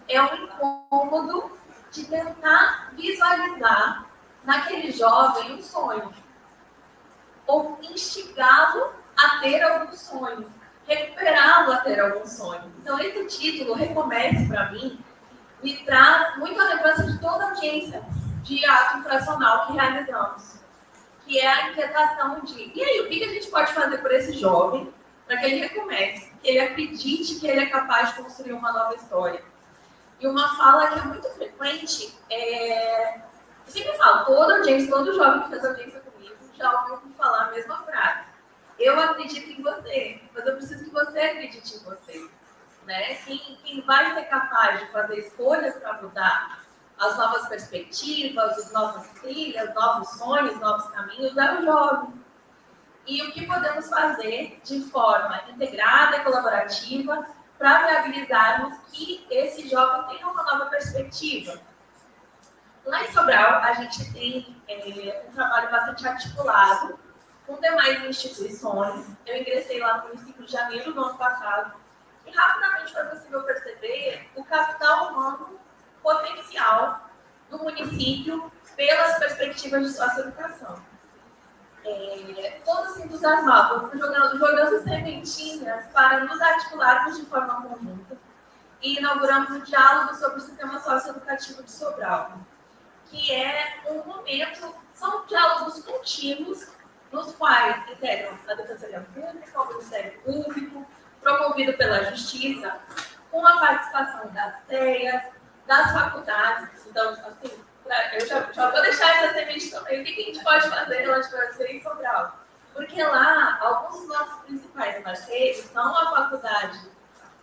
é um incômodo de tentar visualizar naquele jovem um sonho, ou instigá-lo a ter algum sonho, recuperá-lo a ter algum sonho. Então, esse título, Recomece, para mim, me traz muito a lembrança de toda a audiência de ato infracional que realizamos, que é a inquietação de, e aí, o que a gente pode fazer por esse jovem para que ele recomece, que ele acredite que ele é capaz de construir uma nova história. E uma fala que é muito frequente, eu sempre falo, toda audiência, todo jovem que faz audiência comigo já ouviu falar a mesma frase. eu acredito em você, mas eu preciso que você acredite em você. Né? Quem vai ser capaz de fazer escolhas para mudar as novas perspectivas, as novas trilhas, novos sonhos, novos caminhos, é o jovem. E o que podemos fazer de forma integrada e colaborativa para viabilizarmos que esse jovem tenha uma nova perspectiva. Lá em Sobral, a gente tem um trabalho bastante articulado com demais instituições. Eu ingressei lá no município de janeiro do ano passado e rapidamente foi possível perceber o capital humano potencial do município pelas perspectivas de socioeducação. Todos se entusiasmavam, jogando sementinhas para nos articularmos de forma conjunta e inauguramos o diálogo sobre o sistema socioeducativo de Sobral, que é um momento, são diálogos contínuos, nos quais integram a Defensoria Pública, o Ministério Público, promovido pela Justiça, com a participação das CEAs, das faculdades. Então, assim, eu já vou deixar essa semente também. O que a gente pode fazer lá de parceria em Sobral? Porque lá, alguns dos nossos principais parceiros são a Faculdade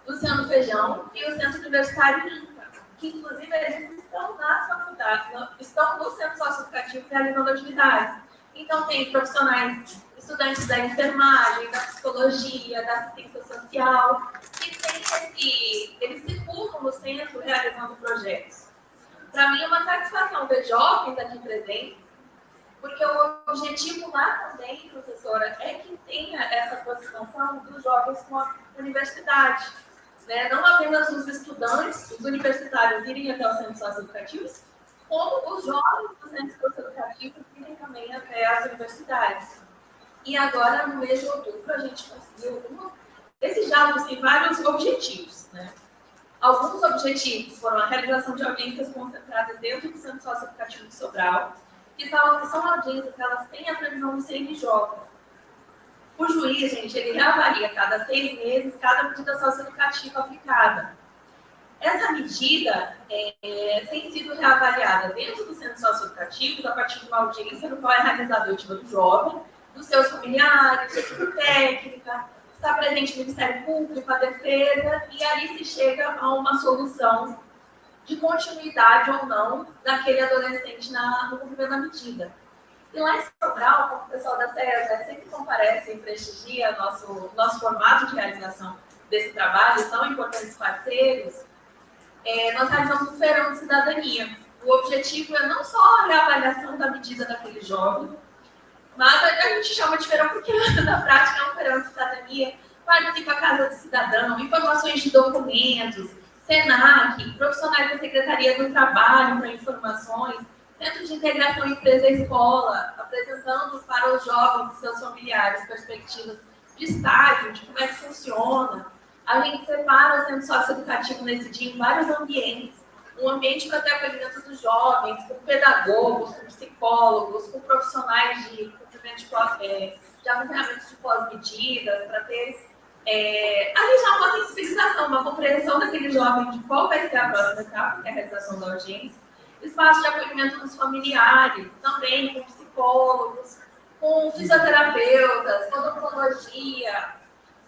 Luciano Feijão e o Centro Universitário INCA, que, inclusive, eles estão nas faculdades, estão no Centro Socioeducativo realizando atividades. Então, tem profissionais, estudantes da enfermagem, da psicologia, da assistência social, que eles circulam no centro realizando projetos. Para mim, é uma satisfação ver jovens aqui presentes, porque o objetivo lá também, professora, é que tenha essa aproximação dos jovens com a universidade. Né? Não apenas os estudantes, os universitários irem até os centros socioeducativos, como os jovens dos centros socioeducativos irem também até as universidades. E agora, no mês de outubro, a gente conseguiu... Esses diálogos têm vários objetivos. Né? Alguns objetivos foram a realização de audiências concentradas dentro do Centro Socioeducativo de Sobral, que são audiências que elas têm a previsão do CNJ. O juiz, gente, ele reavalia cada 6 meses cada medida socioeducativa aplicada. Essa medida tem sido reavaliada dentro do centro socioeducativo a partir de uma audiência no qual é realizada a oitiva do jovem, dos seus familiares, da equipe técnica, está presente o Ministério Público, a Defesa, e ali se chega a uma solução de continuidade ou não daquele adolescente no cumprimento da medida. E lá em Sobral, como o pessoal da CEA sempre comparece e prestigia nosso formato de realização desse trabalho, são importantes parceiros, nós realizamos um feirão de cidadania. O objetivo é não só a reavaliação da medida daquele jovem, mas a gente chama de feirão porque na prática é um feirão de cidadania, participa a Casa do Cidadão, informações de documentos, SENAC, profissionais da Secretaria do Trabalho para informações, Centro de Integração Empresa-Escola, apresentando para os jovens e seus familiares perspectivas de estágio, de como é que funciona. A gente separa o centro socioeducativo nesse dia em vários ambientes. Um ambiente para ter acolhimento dos jovens, com pedagogos, com psicólogos, com profissionais de acompanhamento de pós-medidas, para ter ali já uma sensibilização, uma compreensão daquele jovem de qual vai ser a próxima etapa, que é a realização da audiência. Espaço de acolhimento dos familiares, também com psicólogos, com fisioterapeutas, odontologia.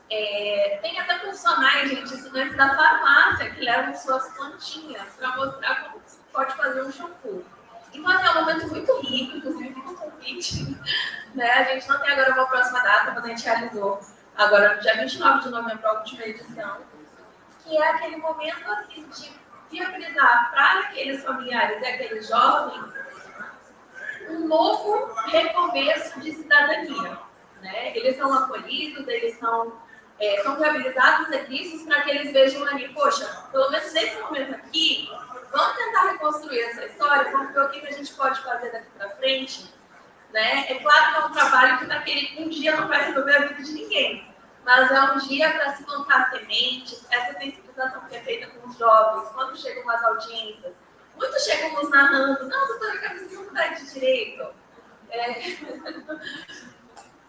Tem até profissionais, gente, estudantes da farmácia, que levam suas plantinhas para mostrar como se pode fazer um shampoo. Então, assim, é um momento muito rico, inclusive fica um convite. Né? A gente não tem agora uma próxima data, mas a gente realizou agora, no dia 29 de novembro, a última edição, que é aquele momento assim, de viabilizar para aqueles familiares e aqueles jovens um novo recomeço de cidadania. Né? Eles são acolhidos, eles são viabilizados serviços para que eles vejam ali, poxa, pelo menos nesse momento aqui, vamos tentar reconstruir essa história, vamos ver o que a gente pode fazer daqui para frente. Né? É claro que é um trabalho que um dia não vai resolver a vida de ninguém, mas é um dia para se plantar sementes, essa sensibilização que é feita com os jovens, quando chegam às audiências. Muitos chegam nos narrando, não, doutora, eu quero estudar de direito.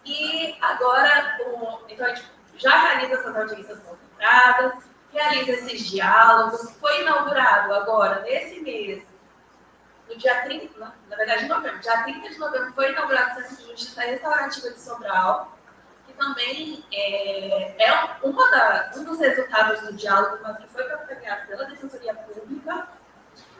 E agora, então a gente já realiza essas audiências concentradas, realiza esses diálogos, foi inaugurado agora, nesse mês, no dia 30, na verdade, em novembro, dia 30 de novembro, foi inaugurado o Centro de Justiça Restaurativa de Sobral, que também um dos resultados do diálogo, mas que foi capitaneado pela Defensoria Pública,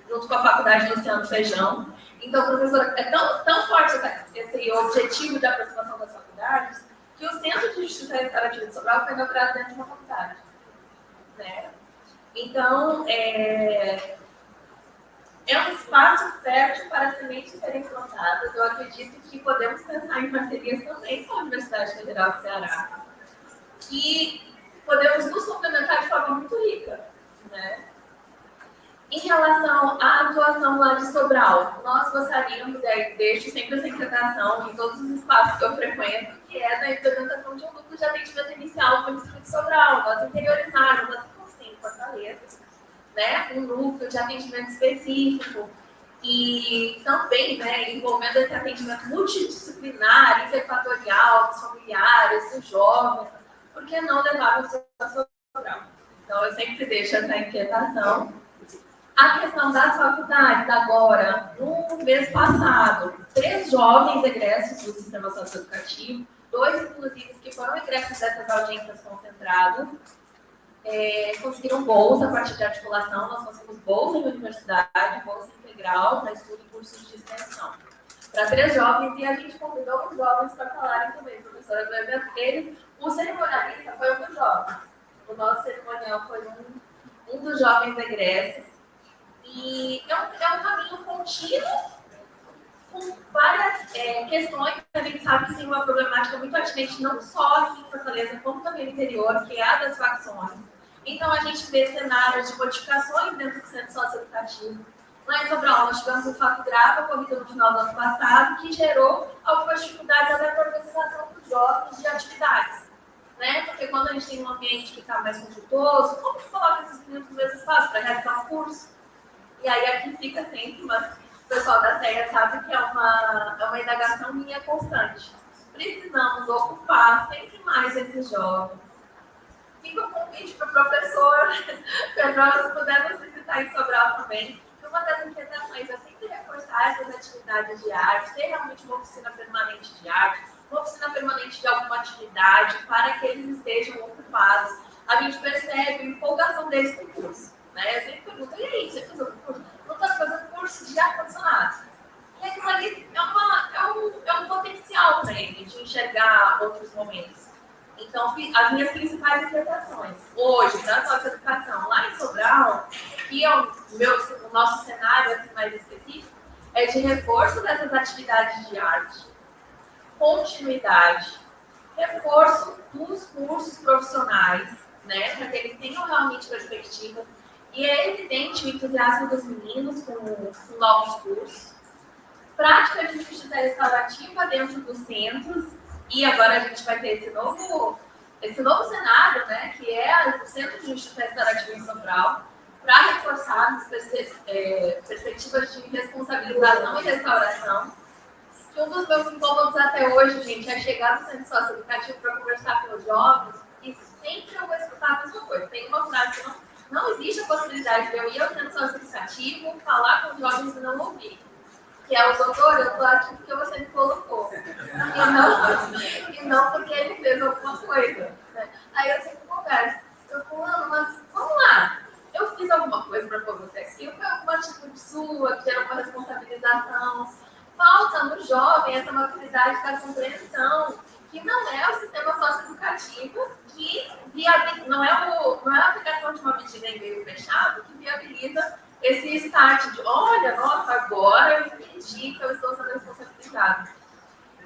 junto com a Faculdade Luciano Feijão. Então, professora, é tão forte esse objetivo de aproximação das faculdades, que o Centro de Justiça Restaurativa de Sobral foi inaugurado dentro de uma faculdade. Né? Então, é um espaço fértil para sementes serem plantadas. Eu acredito que podemos pensar em parcerias também com a Universidade Federal do Ceará, que podemos nos complementar de forma muito rica. Né? Em relação à atuação lá de Sobral, nós gostaríamos, deixo sempre essa inquietação em todos os espaços que eu frequento, que é da implementação de um núcleo de atendimento inicial no município de Sobral. Nós interiorizarmos, assim como tem em Fortaleza, né, um núcleo de atendimento específico e também, né, envolvendo esse atendimento multidisciplinar, interfatorial, dos familiares, dos jovens, por que não levar para Sobral? Então, eu sempre deixo essa inquietação. A questão das faculdades, agora, no mês passado, 3 jovens egressos do sistema socioeducativo, 2, inclusive, que foram egressos dessas audiências concentradas, conseguiram bolsa a partir de articulação. Nós conseguimos bolsa em universidade, bolsa integral para estudo e cursos de extensão. Para 3 jovens, e a gente convidou os jovens para falarem também, professora do evento. O cerimonialista foi um dos jovens. O nosso cerimonial foi um dos jovens egressos. E é um caminho contínuo, com várias questões. A gente sabe que tem uma problemática muito atinente, não só aqui em Fortaleza, como também no interior, que é a das facções. Então, a gente vê cenários de modificações dentro do centro socioeducativo. Lá em Sobral, nós tivemos um fato grave ocorrido no final do ano passado, que gerou algumas dificuldades até para a organização dos jovens de atividades. Né? Porque quando a gente tem um ambiente que está mais consultoso, como que coloca esses meninos no mesmo espaço para realizar um curso? E aí aqui fica sempre, mas o pessoal da SEGA sabe que é uma indagação minha constante. Precisamos ocupar sempre mais esses jovens. Fica um convite para o professor, Pedro, se puder nos visitar em Sobral também. Uma das inquietações é sempre reforçar essas atividades de arte, ter realmente uma oficina permanente de arte, uma oficina permanente de alguma atividade, para que eles estejam ocupados. A gente percebe a empolgação deles com o curso. Né? Eu sempre pergunto, e aí, você fez algum curso? Não estou fazendo curso de ar-condicionado. E aquilo ali é um potencial para ele de enxergar outros momentos. Então, as minhas principais inquietações hoje, na nossa educação lá em Sobral, que é o nosso cenário assim, mais específico, é de reforço dessas atividades de arte, continuidade, reforço dos cursos profissionais, né, para que eles tenham realmente perspectivas. E é evidente o entusiasmo dos meninos com novos cursos. Prática de justiça restaurativa dentro dos centros. E agora a gente vai ter esse novo cenário, né, que é o Centro de Justiça Restaurativa em Sobral, para reforçar as perspectivas de responsabilização e restauração. Que um dos meus incômodos até hoje, gente, é chegar no centro socioeducativo para conversar com os jovens e sempre eu vou escutar a mesma coisa. Tem uma frase que não existe a possibilidade de eu ir ao centro socioeducativo, falar com os jovens e não ouvir. Que é o doutor, eu estou aqui porque você me colocou. E não porque ele fez alguma coisa. Né? Aí eu sempre converso. Eu falo, mas vamos lá. Eu fiz alguma coisa para pôr você aqui? Foi alguma atitude sua que gerou uma responsabilização? Falta no jovem essa maturidade da compreensão, que não é o sistema socioeducativo que não é a aplicação de uma medida em meio fechado que viabiliza esse start de, olha, nossa, agora eu entendi que eu estou sendo responsabilizado.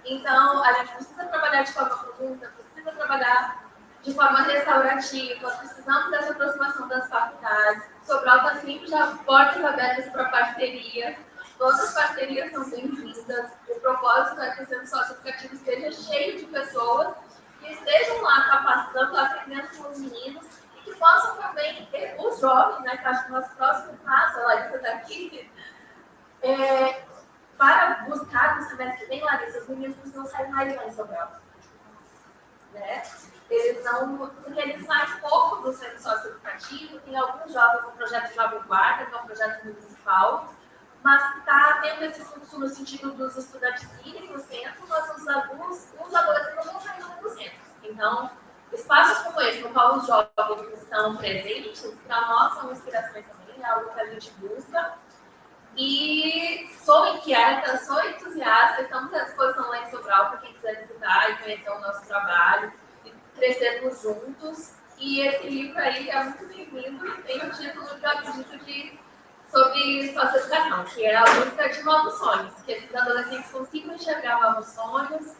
Então, a gente precisa trabalhar de forma conjunta, precisa trabalhar de forma restaurativa, precisamos dessa aproximação das faculdades. Sobral está sempre já portas abertas para parcerias. Todas as parcerias são bem-vindas. O propósito é que o centro socioeducativo esteja cheio de pessoas que estejam lá capacitando, aprendendo com os meninos e que possam também, os jovens, né, que acho que o nosso próximo passo, a Larissa está aqui, para buscar no semestre que vem, Larissa, os meninos precisam sair mais lá em Sobral. Né? Porque eles saem pouco do centro socioeducativo, tem alguns jovens no projeto Jovem Guarda, que é um projeto municipal, mas está tendo esse fluxo no sentido dos estudantes irem no centro, mas os adolescentes não estão indo no centro. Então, espaços como esse, no qual os jovens estão presentes, para nós são inspirações também, é algo que a gente busca. E sou inquieta, sou entusiasta, estamos à disposição lá em Sobral para quem quiser visitar e conhecer o nosso trabalho e crescermos juntos. E esse livro aí é muito bem-vindo e tem o título, que eu acredito, sobre socioeducação, que é a busca de novos sonhos, que esses adolescentes consigam enxergar novos sonhos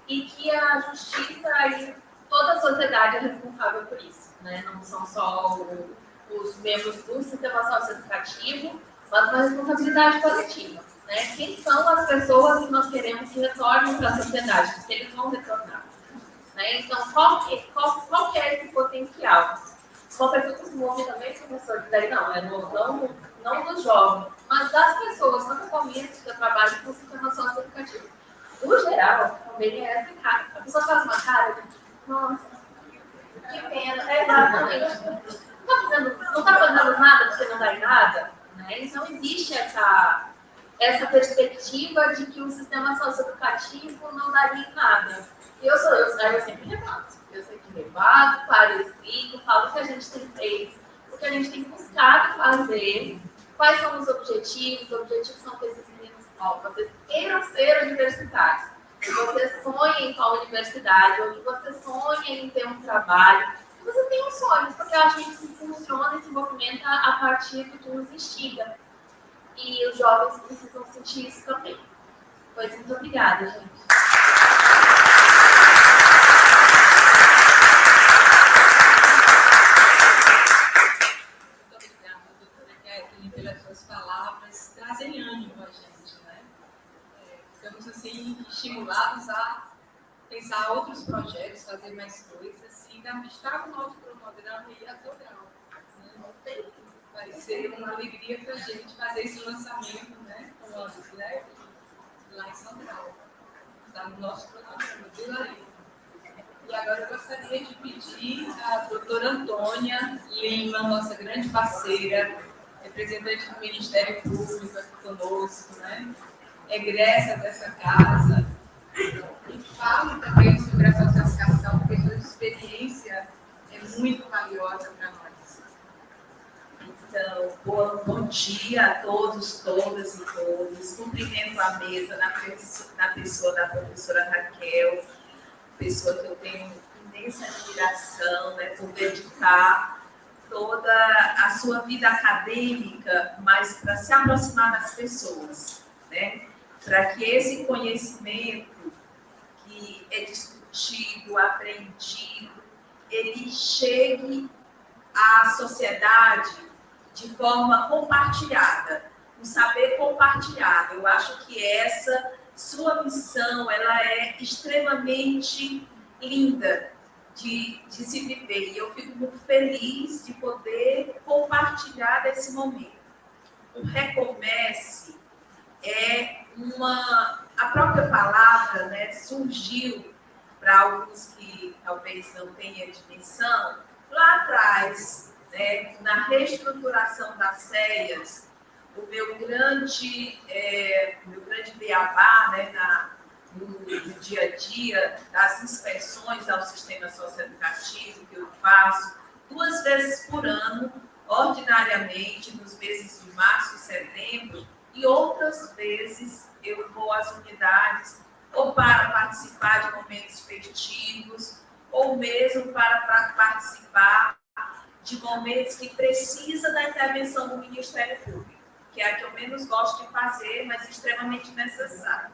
e que a justiça e toda a sociedade é responsável por isso, né? Não são só os membros do sistema socioeducativo, mas uma responsabilidade coletiva, né? Quem são as pessoas que nós queremos que retornem para a sociedade, porque eles vão retornar, né? Então, qual que é esse potencial? Uma pessoa que se move também, professor, daí não dos jovens, mas das pessoas, totalmente, que trabalham com o sistema socioeducativo. No geral, também é essa cara. A pessoa faz uma cara de, nossa, que pena, exatamente. Não está fazendo nada porque não dá em nada, né? Então, existe essa perspectiva de que o sistema socioeducativo não daria em nada. E eu sempre levanto. Eu sempre levanto, paro, explico, falo o que a gente tem feito, o que a gente tem buscado fazer, quais são os objetivos. Os objetivos são que esses meninos, vocês queiram ser universitários, que vocês sonhem com a universidade, ou que vocês sonhem em ter um trabalho, que vocês tenham sonhos, porque eu acho que isso funciona e se movimenta a partir do que nos instiga. E os jovens precisam sentir isso também. Pois muito obrigada, gente. Pelas suas palavras, trazem ânimo a gente, né? Ficamos assim estimulados a pensar outros projetos, fazer mais coisas e estar no nosso cronograma e adorar. Né? Vai ser uma alegria para a gente fazer esse lançamento, né? Com ambos, né? Lá em São Paulo. Está no nosso cronograma, viu, Larissa? E agora eu gostaria de pedir à doutora Antônia Lima, nossa grande parceira, representante do Ministério Público aqui conosco, né? Egressa dessa casa, e fale também sobre a socialização, porque sua experiência é muito valiosa para nós. Então, bom dia a todos, todas e todos. Cumprimento a mesa na pessoa da professora Raquel, pessoa que eu tenho imensa admiração, né, por dedicar toda a sua vida acadêmica, mas para se aproximar das pessoas, né? Para que esse conhecimento que é discutido, aprendido, ele chegue à sociedade de forma compartilhada, um saber compartilhado. Eu acho que essa sua missão, ela é extremamente linda de se viver. E eu fico muito feliz de poder compartilhar desse momento. O Recomece é a própria palavra, né, surgiu para alguns que talvez não tenham dimensão, lá atrás, né, na reestruturação das CEAs, o meu grande beabá, né, no dia a dia, das inspeções ao sistema socioeducativo que eu faço 2 vezes por ano, ordinariamente, nos meses de março e setembro, e outras vezes eu vou às unidades ou para participar de momentos festivos, ou mesmo para participar de momentos que precisa da intervenção do Ministério Público, que é a que eu menos gosto de fazer, mas extremamente necessária.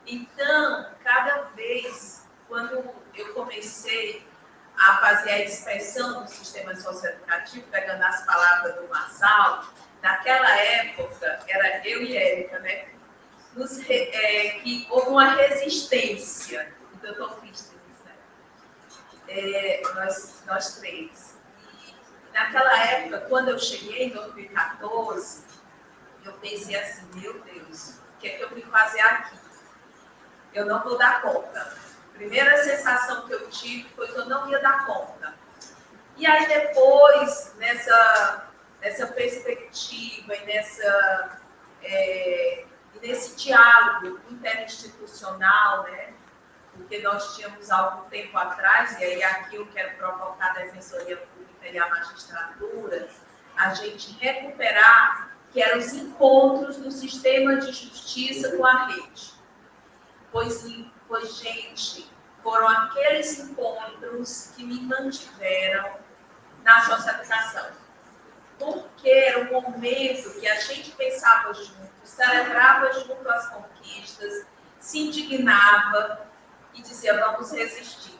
Então, cada vez, quando eu comecei a fazer a inspeção do sistema socioeducativo, pegando as palavras do Marçal, naquela época, era eu e Érica, né? Que houve uma resistência. Então, eu estou triste nisso, né? Nós 3. E naquela época, quando eu cheguei, em 2014, eu pensei assim, meu Deus, o que é que eu vim fazer aqui? Eu não vou dar conta. A primeira sensação que eu tive foi que eu não ia dar conta. E aí depois, nessa perspectiva e nesse diálogo interinstitucional, né, porque nós tínhamos há algum tempo atrás, e aí aqui eu quero provocar a Defensoria Pública e a magistratura, a gente recuperar que eram os encontros do sistema de justiça com a rede. Pois, gente, foram aqueles encontros que me mantiveram na socialização. Porque era um momento que a gente pensava junto, celebrava junto as conquistas, se indignava e dizia, vamos resistir.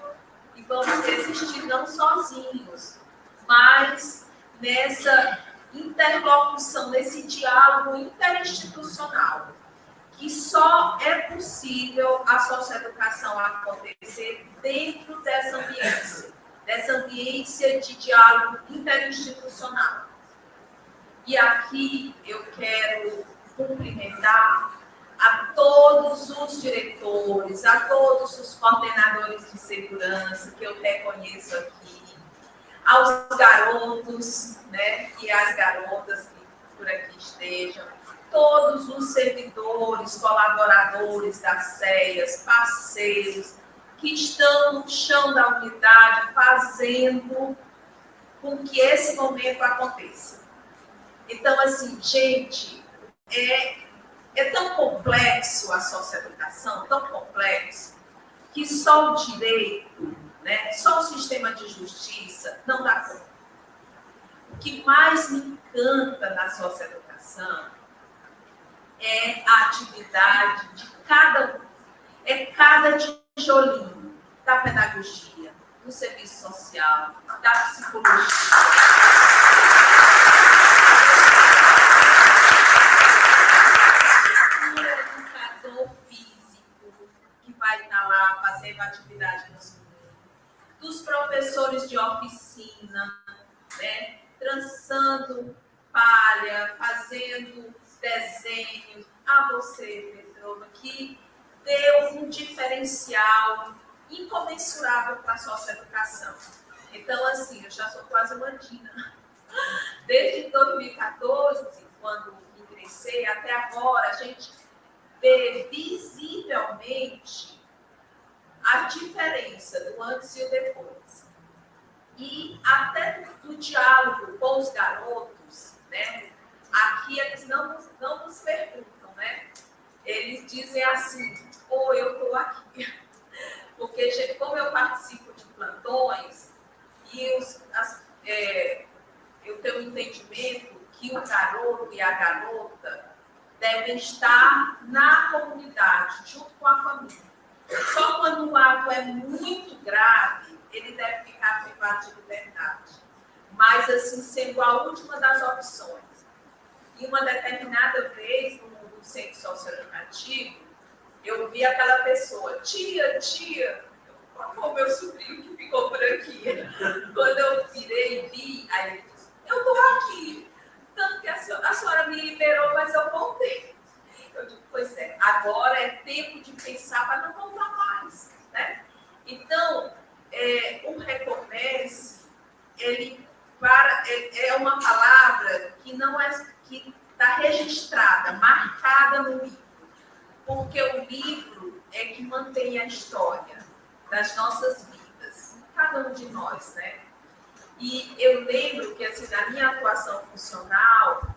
E vamos resistir não sozinhos, mas nessa interlocução, nesse diálogo interinstitucional, que só é possível a socioeducação acontecer dentro dessa ambiência de diálogo interinstitucional. E aqui eu quero cumprimentar a todos os diretores, a todos os coordenadores de segurança que eu reconheço aqui, aos garotos, né, e às garotas que por aqui estejam, todos os servidores, colaboradores das CEAs, parceiros, que estão no chão da unidade fazendo com que esse momento aconteça. Então, assim, gente, é tão complexo a socioeducação, tão complexo, que só o direito, né, só o sistema de justiça não dá conta. O que mais me encanta na socioeducação é a atividade de cada tijolinho da pedagogia, do serviço social, da psicologia. Do educador físico, que vai estar lá fazendo atividade nos meninos, dos professores de oficina, né, trançando palha, fazendo desenhos, a você, Petrova, que deu um diferencial incomensurável para a socioeducação. Então, assim, eu já sou quase uma Dina. Desde 2014, quando ingressei, até agora, a gente vê visivelmente a diferença do antes e o depois. E até no diálogo com os garotos, né? Aqui eles não nos perguntam, né? Eles dizem assim, pô, eu estou aqui. Porque como eu participo de plantões, e eu tenho um entendimento que o garoto e a garota devem estar na comunidade, junto com a família. Só quando o ato é muito grave, ele deve ficar privado de liberdade. Mas, assim, sendo a última das opções. E uma determinada vez, no centro socioeducativo, eu vi aquela pessoa, tia, o meu sobrinho que ficou por aqui. Quando eu virei e vi, aí ele disse, eu estou aqui. Tanto que a senhora me liberou, mas eu voltei. Eu digo, pois é, agora é tempo de pensar para não voltar mais, né? Então, o recomeço, ele é uma palavra que não é, que está registrada, marcada no livro, porque o livro é que mantém a história das nossas vidas, cada um de nós, né? E eu lembro que, assim, na minha atuação funcional,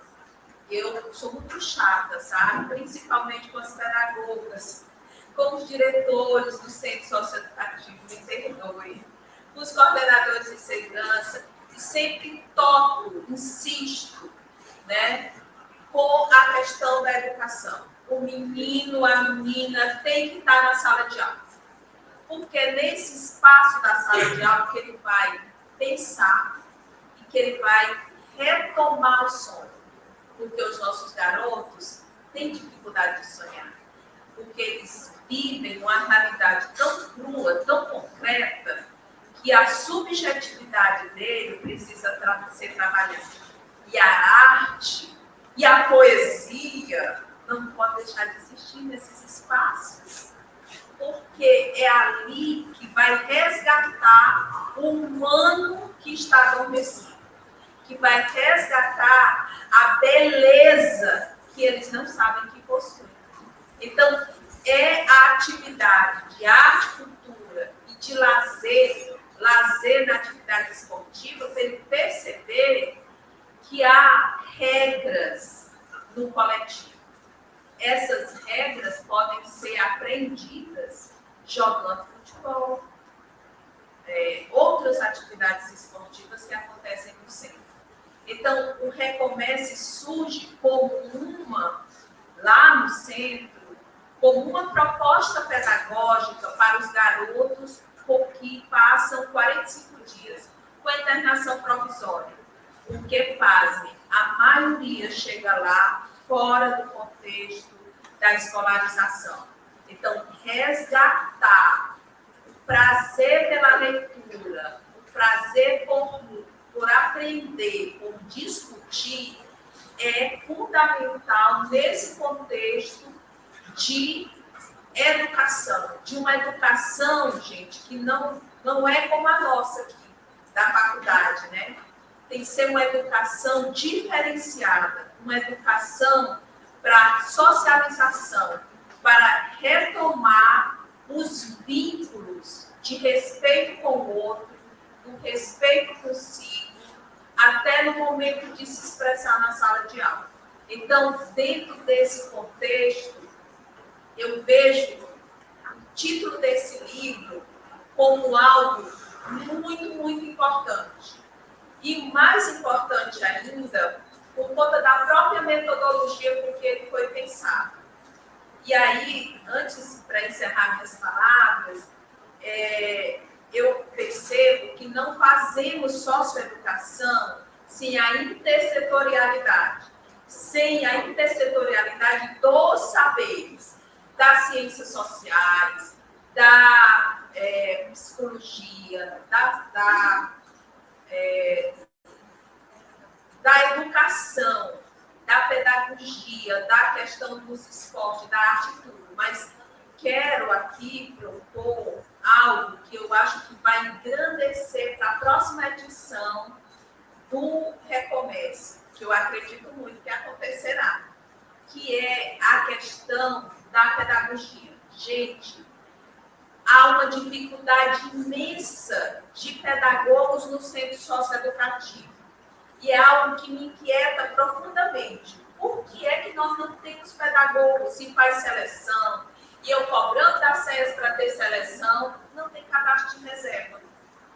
eu sou muito chata, sabe? Principalmente com as pedagogas, com os diretores do centro socioeducativo, me perdoe, com os coordenadores de segurança, e sempre toco, insisto, né, com a questão da educação. O menino, a menina tem que estar na sala de aula. Porque é nesse espaço da sala de aula que ele vai pensar e que ele vai retomar o sonho. Porque os nossos garotos têm dificuldade de sonhar. Porque eles vivem uma realidade tão crua, tão concreta, que a subjetividade dele precisa ser trabalhada. E a arte e a poesia não pode deixar de existir nesses espaços. Porque é ali que vai resgatar o humano que está adormecido, que vai resgatar a beleza que eles não sabem que possuem. Então, é a atividade de arte, cultura e de lazer na atividade esportiva, para ele perceber que há regras no coletivo. Essas regras podem ser aprendidas jogando futebol, outras atividades esportivas que acontecem no centro. Então, o Recomece surge lá no centro, como uma proposta pedagógica para os garotos que passam 45 dias com a internação provisória. Porque, pasmem, a maioria chega lá fora do contexto da escolarização. Então, resgatar o prazer pela leitura, o prazer por aprender, por discutir, é fundamental nesse contexto de educação, de uma educação, gente, que não é como a nossa aqui, da faculdade, né? Tem que ser uma educação diferenciada, uma educação para socialização, para retomar os vínculos de respeito com o outro, do respeito consigo, até no momento de se expressar na sala de aula. Então, dentro desse contexto, eu vejo o título desse livro como algo muito, muito importante. E mais importante ainda, por conta da própria metodologia com que ele foi pensado. E aí, antes, para encerrar minhas palavras, eu percebo que não fazemos socioeducação sem a intersetorialidade. Sem a intersetorialidade dos saberes, das ciências sociais, da psicologia, da educação, da pedagogia, da questão dos esportes, da arte e tudo. Mas quero aqui propor algo que eu acho que vai engrandecer para a próxima edição do Recomece, que eu acredito muito que acontecerá, que é a questão da pedagogia. Gente, há uma dificuldade imensa de pedagogos no centro socioeducativo. E é algo que me inquieta profundamente. Por que é que nós não temos pedagogos se faz seleção? E eu cobrando da SES para ter seleção, não tem cadastro de reserva.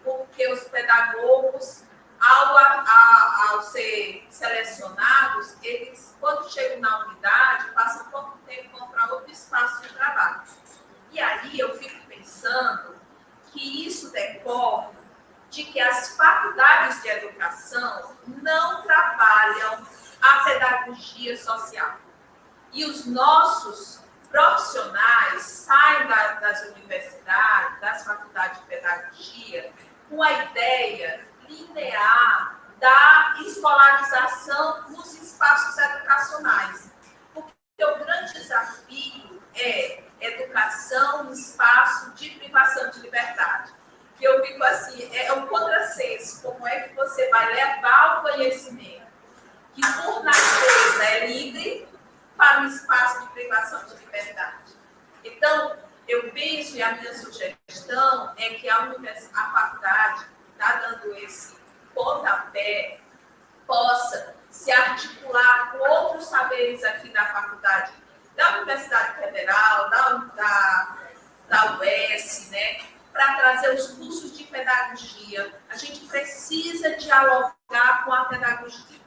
Porque os pedagogos, ao ser selecionados, eles, quando chegam na unidade, passam pouco tempo para outro espaço de trabalho. E aí eu fico pensando que isso decorre de que as faculdades de educação não trabalham a pedagogia social. E os nossos profissionais saem das universidades, das faculdades de pedagogia, com a ideia linear da escolarização nos espaços educacionais. Porque o grande desafio é educação no espaço de privação de liberdade. Que eu fico assim, é um contrassenso, como é que você vai levar o conhecimento, que por natureza é livre, para o espaço de privação de liberdade. Então, eu penso, e a minha sugestão é que a faculdade, que está dando esse pontapé, possa se articular com outros saberes aqui da faculdade, da Universidade Federal, da UES, né? Para trazer os cursos de pedagogia. A gente precisa dialogar com a pedagogia,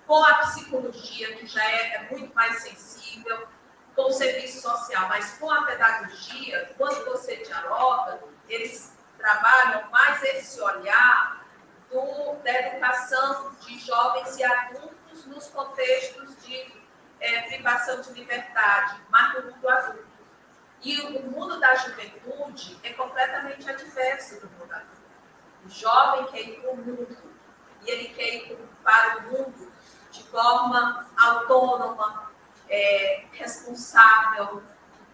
com a psicologia, que já é muito mais sensível, com o serviço social, mas com a pedagogia, quando você dialoga, eles trabalham mais esse olhar da educação de jovens e adultos nos contextos de privação de liberdade, mas no mundo adulto. E o mundo da juventude é completamente adverso do mundo adulto. O jovem quer ir para o mundo, e ele quer ir para o mundo de forma autônoma, responsável,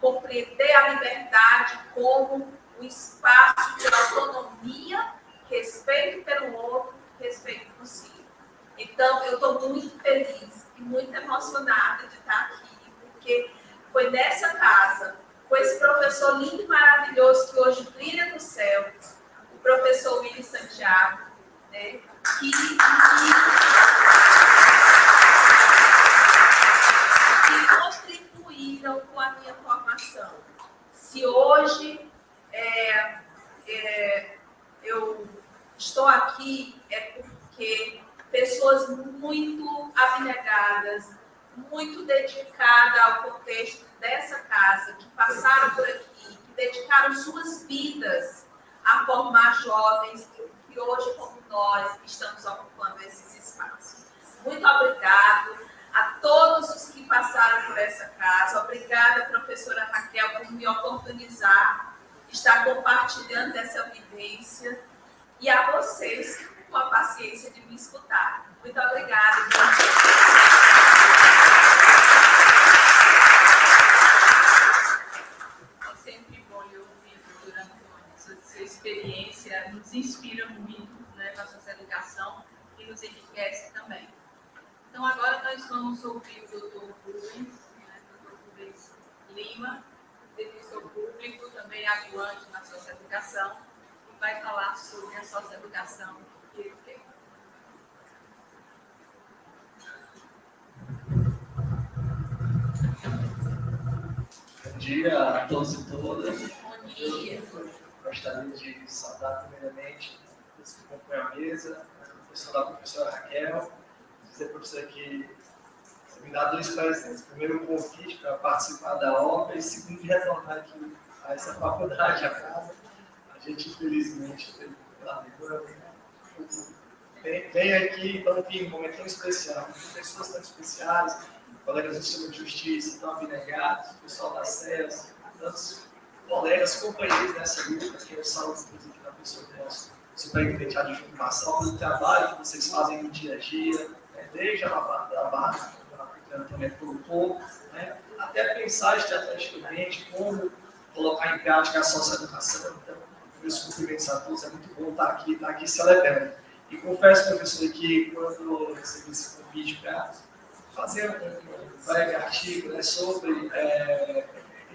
compreender a liberdade como um espaço de autonomia, respeito pelo outro, respeito por si. Então, eu estou muito feliz e muito emocionada de estar aqui, porque foi nessa casa, com professor lindo e maravilhoso que hoje brilha no céu, o professor Willy Santiago, né, que contribuíram com a minha formação. Se hoje eu estou aqui, é porque pessoas muito abnegadas, muito dedicadas ao contexto dessa casa, que passaram por aqui, que dedicaram suas vidas a formar jovens que hoje, como nós, estamos ocupando esses espaços. Muito obrigado a todos os que passaram por essa casa. Obrigada, professora Raquel, por me oportunizar de estar compartilhando essa vivência, e a vocês com a paciência de me escutar. Muito obrigada. É sempre bom lhe ouvir, doutora Antônia. Sua experiência nos inspira muito, né, na nossa educação e nos enriquece também. Então, agora nós vamos ouvir o doutor Rubens, né, doutor Rubens Lima, defensor público, também atuante na socioeducação, e vai falar sobre a socioeducação que ele tem. Bom dia a todos e todas. Bom dia. Gostaria de saudar primeiramente os que compõem a mesa, a professora Raquel, dizer para você que você me dá 2 presentes. Primeiro, um convite para participar da obra e segundo, retornar aqui a essa faculdade, a casa. A gente, infelizmente, teve pela demora, vem aqui, então, aqui, um momento tão especial, com pessoas tão especiais, colegas do sistema de justiça, tão abnegados, pessoal da SES, tantos colegas, companheiros nessa luta, que eu saúdo, inclusive, da pessoa do nosso superintendente adjunto Marcelo, pelo trabalho que vocês fazem no dia a dia, né, desde a base, que a Antônia colocou, né, até pensar estrategicamente como colocar em prática a socioeducação. Então, meus cumprimentos a todos, é muito bom estar aqui celebrando. E confesso, professor, que quando eu recebi esse convite para fazer um breve artigo, né, sobre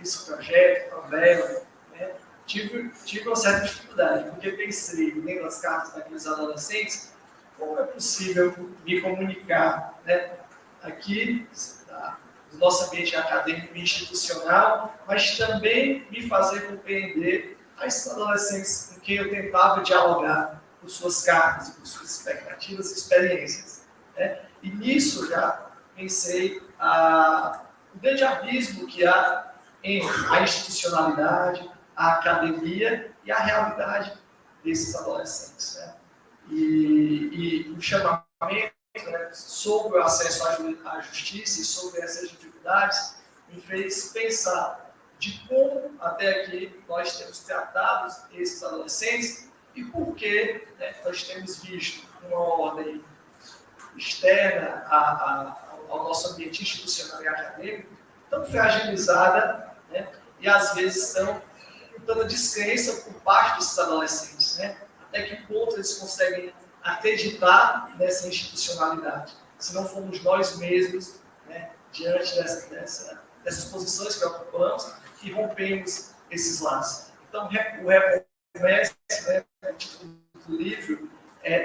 esse projeto, problema, né, tive uma certa dificuldade, porque pensei, lendo as cartas daqueles adolescentes, como é possível me comunicar, né, aqui do nosso ambiente acadêmico e institucional, mas também me fazer compreender a esses adolescentes com quem eu tentava dialogar por suas cartas, por suas expectativas e experiências, né? E nisso já pensei o grande abismo que há entre a institucionalidade, a academia e a realidade desses adolescentes, né? E o chamamento, né, sobre o acesso à justiça e sobre essas dificuldades me fez pensar de como até aqui nós temos tratado esses adolescentes e por que, né, nós temos visto uma ordem externa ao nosso ambiente institucional e acadêmico tão fragilizada, né, e às vezes tão com tanta descrença por parte desses adolescentes, né? Até que ponto eles conseguem acreditar nessa institucionalidade, se não formos nós mesmos, né, diante dessas posições que ocupamos, que rompemos esses laços. Então, o Recomece, né, o título do livro,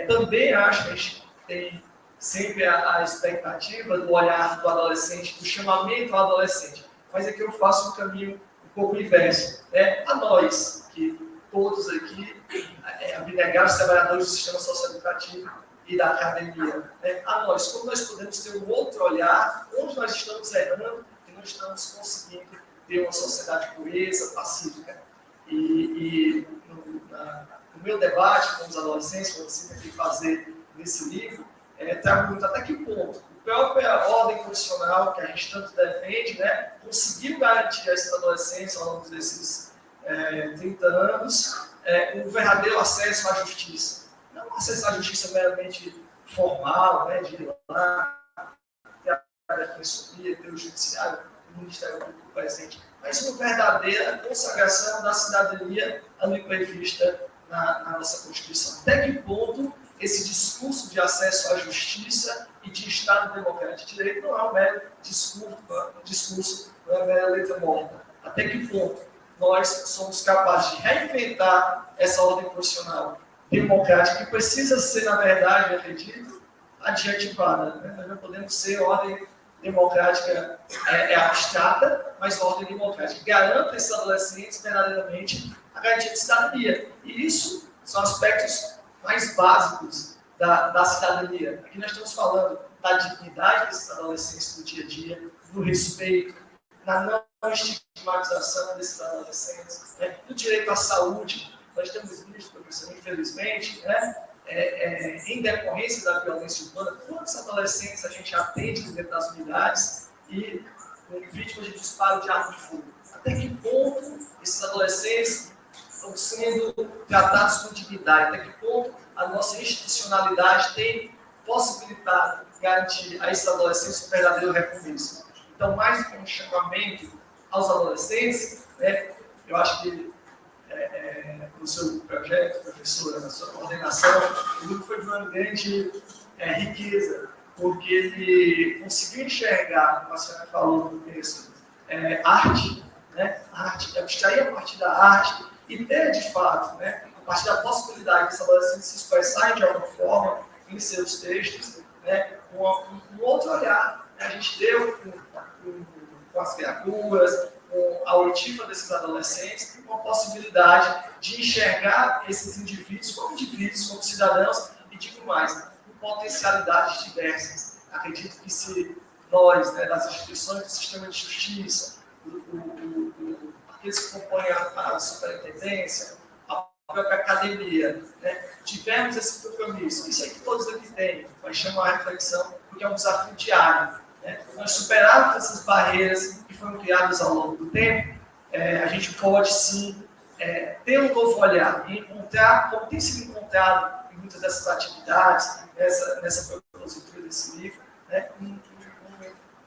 também acho que a gente tem sempre a expectativa do olhar do adolescente, do chamamento ao adolescente, mas aqui eu faço um caminho um pouco inverso, né? A nós, que todos aqui, abnegados trabalhadores do sistema socioeducativo e da academia, né? A nós, como nós podemos ter um outro olhar, onde nós estamos errando e não estamos conseguindo ter uma sociedade coesa, pacífica. E no meu debate com os adolescentes, que eu sempre tentei fazer nesse livro, trago muito até que ponto a própria ordem constitucional que a gente tanto defende, né, conseguiu garantir a esses adolescentes ao longo desses 30 anos um verdadeiro acesso à justiça. Não um acesso à justiça meramente formal, né, de ir lá, ter a defensoria, ter o judiciário, o Ministério Público presente, mas uma verdadeira consagração da cidadania ali prevista na nossa Constituição. Até que ponto esse discurso de acesso à justiça e de Estado democrático de direito não é um mero discurso, não é uma mera letra morta. Até que ponto nós somos capazes de reinventar essa ordem profissional democrática, que precisa ser, na verdade, eu acredito, adjetivada. Né? Nós não podemos ser ordem democrática abstrata, mas ordem democrática. Garanta esses adolescentes verdadeiramente a garantia de cidadania. E isso são aspectos mais básicos da cidadania. Aqui nós estamos falando da dignidade desses adolescentes no dia a dia, do respeito, na não estigmatização desses adolescentes, né? Do direito à saúde. Nós temos visto, professor, infelizmente, né? Em decorrência da violência urbana, quantos adolescentes a gente atende dentro das unidades e vítimas de disparo de arma de fogo? Até que ponto esses adolescentes estão sendo tratados com dignidade? Até que ponto a nossa institucionalidade tem possibilitado garantir a esses adolescentes um verdadeiro recomeço? Então, mais do que um chamamento aos adolescentes, né, eu acho que no seu projeto, professora, na sua coordenação, o grupo foi de uma grande riqueza, porque ele conseguiu enxergar, como a senhora falou no começo, arte, né? Arte, abstrair a partir da arte e ter, de fato, né, a partir da possibilidade de esses adolescentes se expressarem de alguma forma em seus textos, né, um outro olhar. Né? A gente deu com as criaturas, com a oitiva desses adolescentes, uma possibilidade de enxergar esses indivíduos, como cidadãos, e digo mais, com potencialidades diversas. Acredito que se nós, né, das instituições do sistema de justiça, aqueles que compõem a superintendência, a própria academia, né, tivermos esse compromisso, isso aí que todos aqui têm, vai chamar a reflexão, porque é um desafio diário. Né? Nós superarmos essas barreiras que foram criadas ao longo do tempo, a gente pode sim ter um novo olhar e encontrar, como tem sido encontrado em muitas dessas atividades, nessa propositura desse livro, né?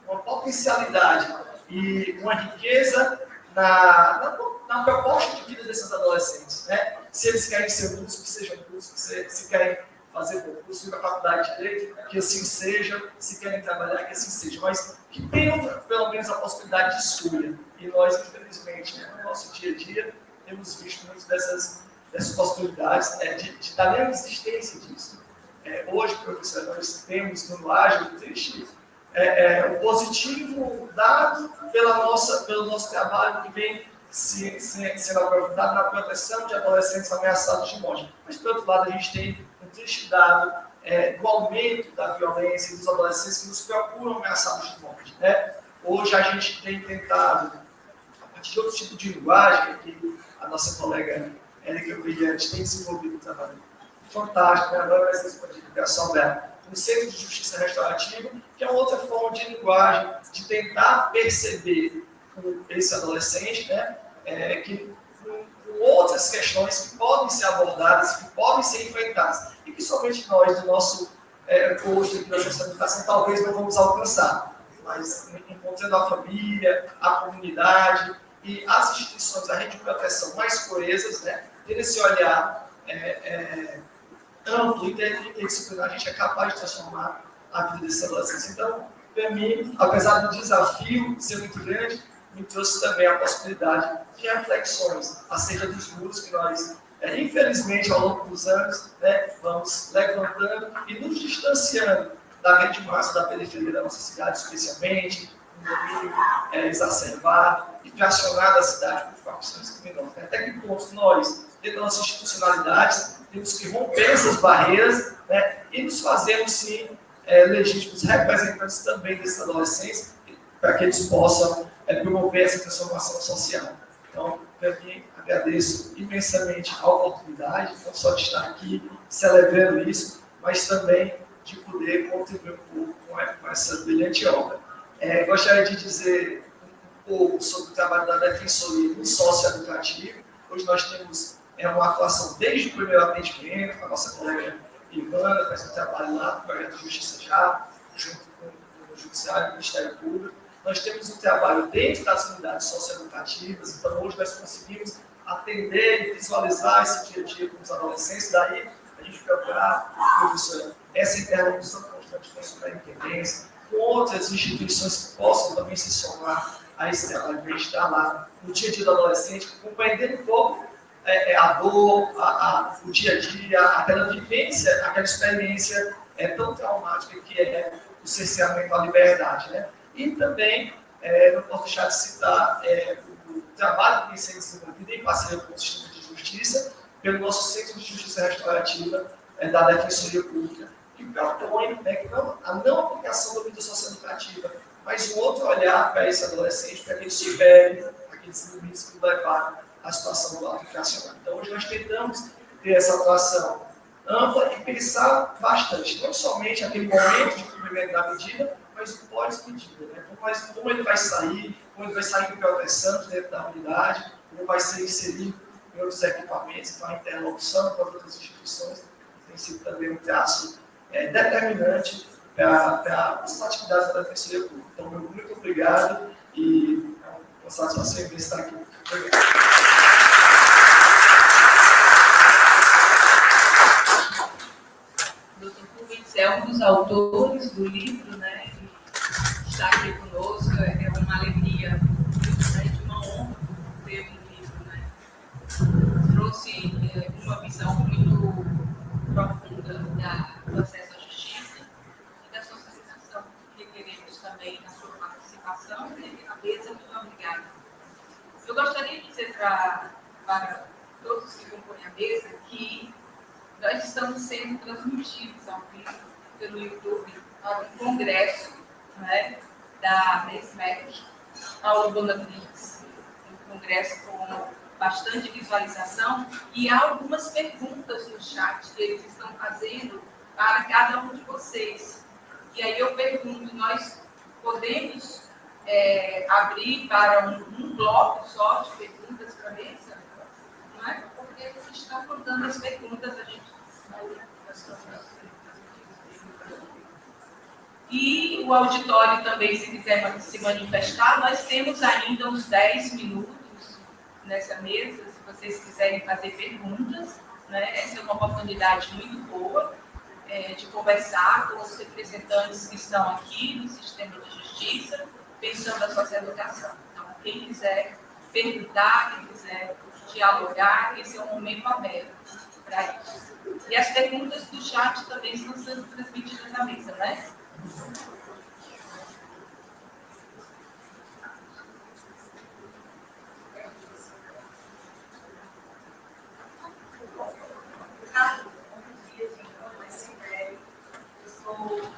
Uma potencialidade e uma riqueza na proposta de vida desses adolescentes. Né? Se eles querem ser músicos, sejam músicos, se querem fazer concurso na faculdade de Direito, que assim seja, se querem trabalhar, que assim seja, mas que tenham, pelo menos, a possibilidade de escolha. E nós, infelizmente, né, no nosso dia a dia, temos visto muitas dessas possibilidades de dar nem a existência disso. Hoje, professor, nós temos no Ágil triste o positivo dado pelo nosso trabalho que vem sendo aprofundado na proteção de adolescentes ameaçados de morte. Mas, por outro lado, a gente tem um triste dado do aumento da violência dos adolescentes que nos procuram ameaçados de morte. Né? Hoje, a gente tem tentado, a partir de outro tipo de linguagem, que a nossa colega Érica Brilhante tem desenvolvido um trabalho fantástico, né? Agora vai ser expandido a divulgação dela, no Centro de Justiça Restaurativa, que é uma outra forma de linguagem, de tentar perceber esse adolescente, né, com outras questões que podem ser abordadas, que podem ser enfrentadas, e que somente nós, do nosso posto aqui da nossa educação, talvez não vamos alcançar, mas encontrando a família, a comunidade e as instituições da rede de proteção mais coesas, né, ter esse olhar amplo e interdisciplinar, a gente é capaz de transformar a vida desses adolescentes. Então, para mim, apesar do desafio ser muito grande, me trouxe também a possibilidade de reflexões acerca dos muros que nós, infelizmente, ao longo dos anos, né, vamos levantando e nos distanciando da grande massa da periferia da nossa cidade, especialmente, um domínio exacerbado e fracionado da cidade por facções criminosas. Até que ponto nós, dentro das nossas institucionalidades, temos que romper essas barreiras, né, e nos fazermos, sim, legítimos representantes também desses adolescentes, para que eles possam promover essa transformação social. Então, para mim, agradeço imensamente a oportunidade, não só de estar aqui celebrando isso, mas também de poder contribuir um pouco com essa brilhante obra. Gostaria de dizer um pouco sobre o trabalho da Defensoria no socioeducativo. Hoje nós temos uma atuação desde o primeiro atendimento, com a nossa colega Ivana, faz um trabalho lá no projeto Justiça Já, junto com o Judiciário e o Ministério Público. Nós temos um trabalho dentro das unidades socioeducativas, então hoje nós conseguimos atender e visualizar esse dia a dia com os adolescentes, daí a gente procurar, professora, essa interlocução constante com a superintendência, com outras instituições que possam também se somar a Estela. A gente está lá no dia a dia do adolescente, compreendendo um pouco a dor, o dia a dia, aquela vivência, aquela experiência tão traumática que é o cerceamento à liberdade, né? E também, não posso deixar de citar o trabalho que vem sendo desenvolvido em parceria com o Sistema de Justiça, pelo nosso Centro de Justiça Restaurativa da Defensoria Pública, que propõe a não aplicação da medida socioeducativa, mas um outro olhar para esse adolescente, para que ele supere aqueles limites que levaram à situação do ato infracional. Então, hoje nós tentamos ter essa atuação ampla e pensar bastante, não somente aquele momento de cumprimento da medida, mas o pós-medida, né? Como ele vai sair, como ele vai sair com proteção dentro da unidade, como vai ser inserido em outros equipamentos, então a interlocução com as outras instituições tem sido também um traço determinante para as atividades da Defensoria Pública. Então, muito obrigado e é uma satisfação estar aqui. Obrigado. Doutor Rubens é um dos autores do livro, né? Está aqui conosco, é uma alegria, uma honra ter um livro, né? Trouxe uma visão muito profunda do acesso à justiça e da socialização que queremos também na sua participação. Cabeça, muito obrigada. Eu gostaria de dizer para todos que compõem a mesa que nós estamos sendo transmitidos ao vivo pelo YouTube a um congresso, né, da SMEC, ao Bonatrix, um congresso com bastante visualização e há algumas perguntas no chat que eles estão fazendo para cada um de vocês. E aí eu pergunto, nós podemos abrir para um bloco só de perguntas para a mesa? Não é? Porque eles estão mandando as perguntas, a gente... E o auditório também, se quiser se manifestar, nós temos ainda uns 10 minutos nessa mesa, se vocês quiserem fazer perguntas, né? Essa é uma oportunidade muito boa de conversar com os representantes que estão aqui no sistema de justiça, pensando a socioeducação. Então, quem quiser perguntar, quem quiser dialogar, esse é um momento aberto para isso. E as perguntas do chat também estão sendo transmitidas na mesa, né?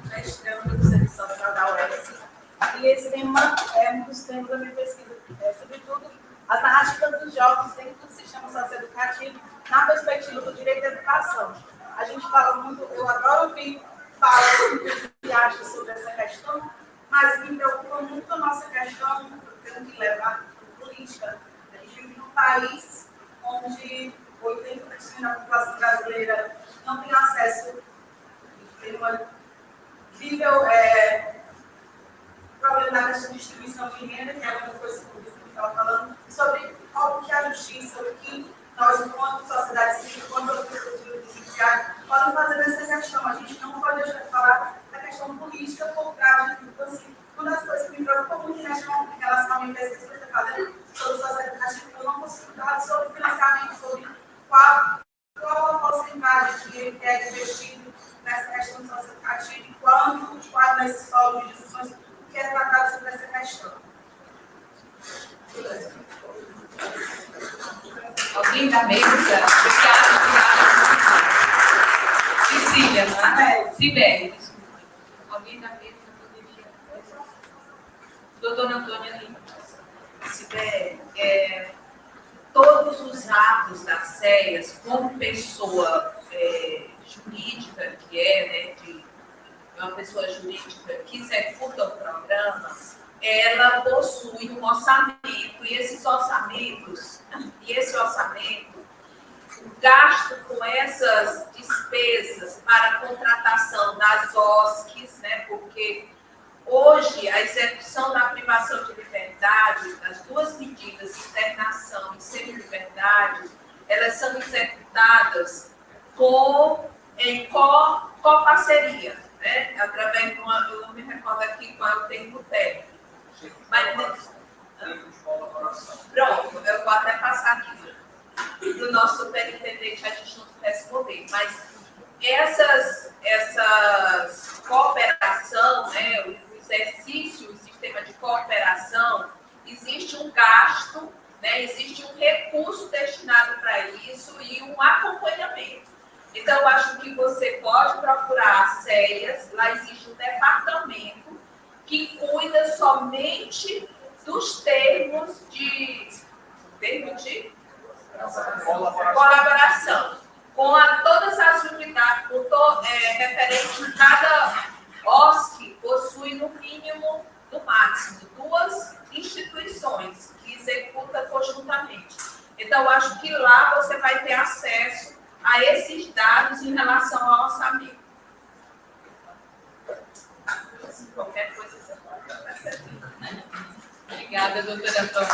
Mestrando do Serviço Social da UES, e esse tema é um dos temas da minha pesquisa, sobretudo as narrativas dos jovens dentro do sistema socioeducativo na perspectiva do direito à educação. A gente fala muito, eu adoro ouvir falas sobre viagens sobre essa questão, mas me preocupa muito a nossa questão, tendo que levar a política. A gente vive num país onde 80% da população brasileira não tem acesso, tem uma nível problema da questão de distribuição de renda, que é uma coisa que eu estava falando, sobre como que a justiça, o que nós, enquanto sociedade civil, enquanto as pessoas judiciais, podem fazer nessa questão. A gente não pode deixar de falar da questão política por trás de tudo. Assim, uma das coisas que me preocupa muito em relação à minha pesquisa que eu estou fazendo sobre o socioeducativo, eu não consigo falar sobre financiamento, sobre qual a porcentagem de dinheiro que é investido nessa questão socioeducativa e quando nesses fóruns de discussões, o que é tratado sobre essa questão. Alguém da mesa? Cecília, não é? Sibeli, desculpa. Alguém da mesa poderia... Doutora Antônia Lima. Sibeli, todos os atos das CEAs, como pessoa jurídica que é, né, de uma pessoa jurídica que executa o programa, ela possui um orçamento, e esse orçamento, o gasto com essas despesas para a contratação das OSCs, né, porque hoje a execução da privação de liberdade, das duas medidas, internação e semi-liberdade, elas são executadas em co-parceria, né, através de uma, eu não me recordo aqui qual é o termo técnico, mas tempo de colaboração. Pronto, eu vou até passar aqui para o nosso superintendente, a gente não responder, mas essas cooperação, né, o exercício, o sistema de cooperação, existe um gasto, né, existe um recurso destinado para isso e um acompanhamento. Então, eu acho que você pode procurar as CEAs, lá existe um departamento que cuida somente dos termos de colaboração, com todas as unidades, referente a cada OSC, possui no mínimo, no máximo, 2 instituições que executam conjuntamente. Então, eu acho que lá você vai ter acesso a esses dados em relação ao orçamento. Qualquer coisa você pode fazer. Obrigada, doutora Antônia.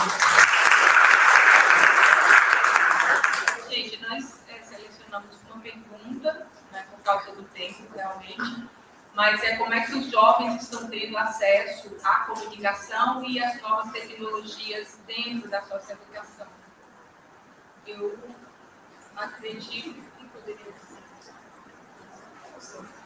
Gente, nós selecionamos uma pergunta, né, por causa do tempo, realmente, mas é como é que os jovens estão tendo acesso à comunicação e às novas tecnologias dentro da socialização. Eu acredito que poderia ser.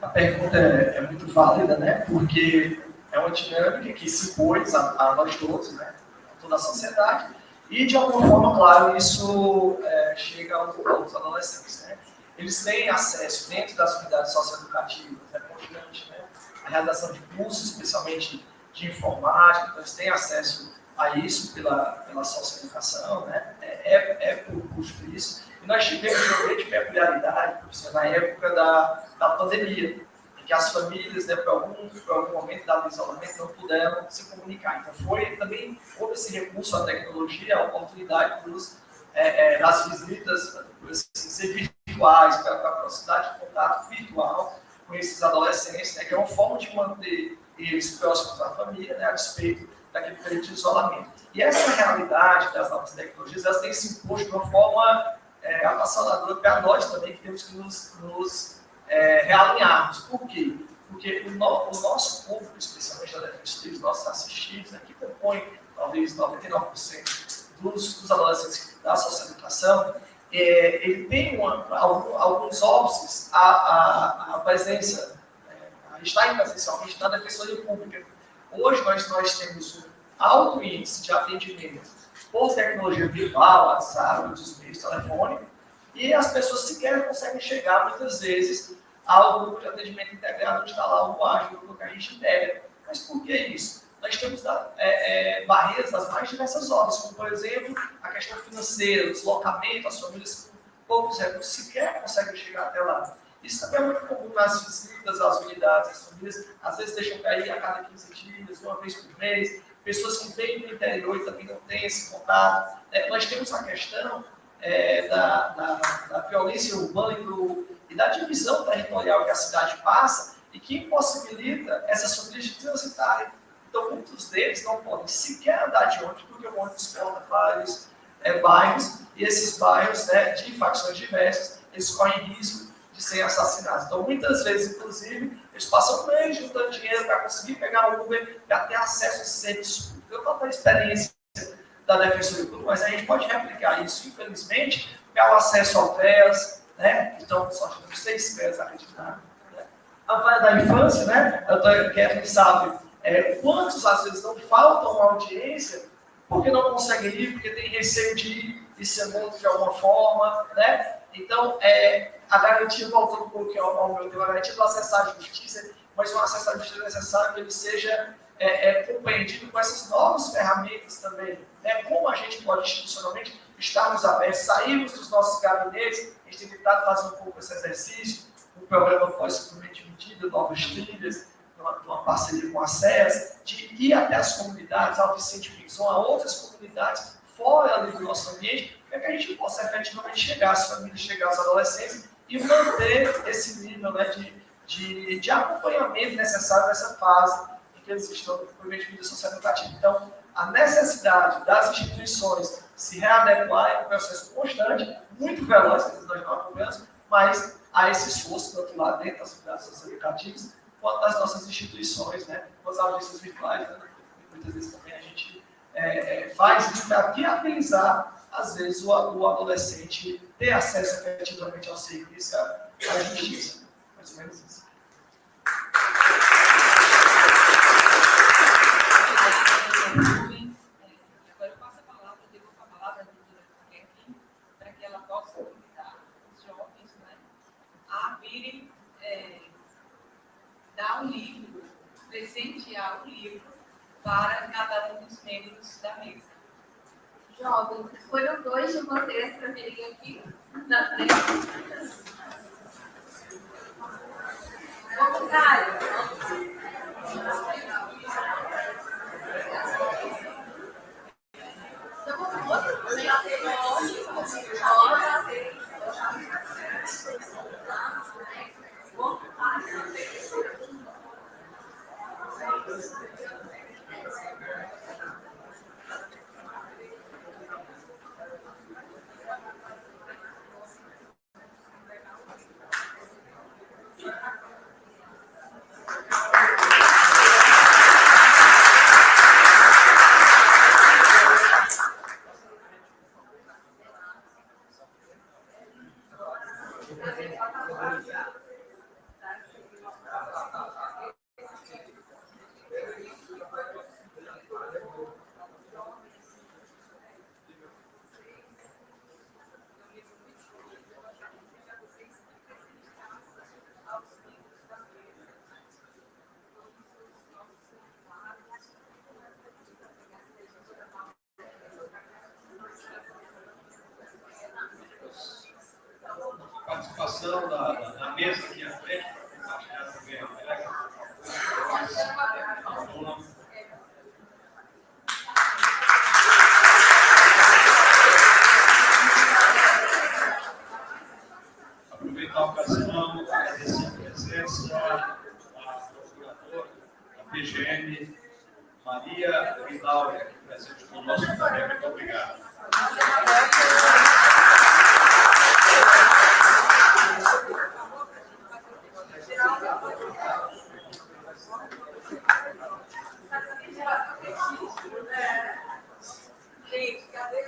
A pergunta é muito válida, né? Porque é uma dinâmica que se impôs a nós todos, né? A toda a sociedade. E, de alguma forma, claro, isso chega aos adolescentes, né? Eles têm acesso, dentro das unidades socioeducativas, constante, né? A realização de cursos, especialmente de informática, então eles têm acesso a isso pela socioeducação, né? Por custo isso. E nós tivemos uma grande peculiaridade, na época da pandemia, em que as famílias, né, por algum momento dado isolamento, não puderam se comunicar. Então, também houve esse recurso à tecnologia, a oportunidade das visitas, ser virtuais, para a proximidade de contato virtual com esses adolescentes, né, que é uma forma de manter eles próximos da família, né, a despeito daquele período de isolamento. E essa realidade das novas tecnologias, elas têm se imposto de uma forma avassaladora para nós também, que temos que nos realinharmos. Por quê? Porque o nosso público, especialmente da Defesa Livre, nossos assistidos, né, que compõem talvez 99% dos adolescentes da socialização, ele tem alguns óbices à presença, a estar presencialmente na Defensoria Pública. Hoje nós temos um alto índice de atendimento por tecnologia virtual, WhatsApp, outros meios, telefone, e as pessoas sequer conseguem chegar, muitas vezes, ao grupo de atendimento integrado, onde está lá o ágil, o que a gente integra. Mas por que isso? Nós temos barreiras das mais diversas ordens, como, por exemplo, a questão financeira, o deslocamento, as famílias com poucos recursos sequer conseguem chegar até lá. Isso também é muito comum nas visitas às unidades, as famílias às vezes deixam cair a cada 15 dias, uma vez por mês, pessoas que vêm do interior e também não têm esse contato. Nós temos a questão da violência urbana e da divisão territorial que a cidade passa e que impossibilita essas famílias de transitarem. Então, muitos deles não podem sequer andar de ônibus, porque o ônibus corta vários bairros, e esses bairros, né, de facções diversas, eles correm risco de serem assassinados. Então, muitas vezes, inclusive, eles passam meses juntando dinheiro para conseguir pegar o Uber, para ter acesso a esse serviço. Eu estou com a experiência da Defensoria Pública, mas a gente pode replicar isso, infelizmente, para o acesso ao PES, né? Então, só temos 6 PES acreditados. Né? A Vale da Infância, né? Quem sabe quantos, às vezes, não faltam audiência porque não conseguem ir, porque tem receio de ser morto de alguma forma, né? Então, a garantia, voltando um pouquinho ao meu tema, a garantia do acesso à justiça, mas um acesso à justiça necessário que ele seja compreendido com essas novas ferramentas também. Né? Como a gente pode, institucionalmente, estarmos abertos, sairmos dos nossos gabinetes, a gente tem tentado fazer um pouco esse exercício, o programa pós-suplemento de medida, novas trilhas, uma parceria com a SES, de ir até as comunidades, ao Vicente Pinzon, a outras comunidades, fora ali do nosso ambiente, para que a gente possa efetivamente chegar às famílias, chegar aos adolescentes e manter esse nível, né, de acompanhamento necessário nessa fase em que eles estão no movimento de vida social educativa. Então, a necessidade das instituições se readequar é um processo constante, muito veloz, que nós não acompanhamos, mas há esse esforço, tanto lá dentro das comunidades socioeducativas, quanto das nossas instituições, né? Com as audiências virtuais, né? Muitas vezes também a gente faz isso para viabilizar, às vezes, o adolescente ter acesso efetivamente ao serviço, à justiça. Mais ou menos isso. Agora eu passo a palavra, devolvo a palavra à doutora Kevin, para que ela possa convidar os jovens, né, a virem dar um livro, presentear um livro para cada um dos membros da mesa. Jovens, escolham 2 de vocês para virem aqui na frente. Contrário. Participação da mesa aqui à frente, compartilhar também a colega. Aproveitar a ocasião, agradecer a presença da procuradora da PGM, Maria Vidal, aqui presente conosco também. Muito obrigado. Gente, cadê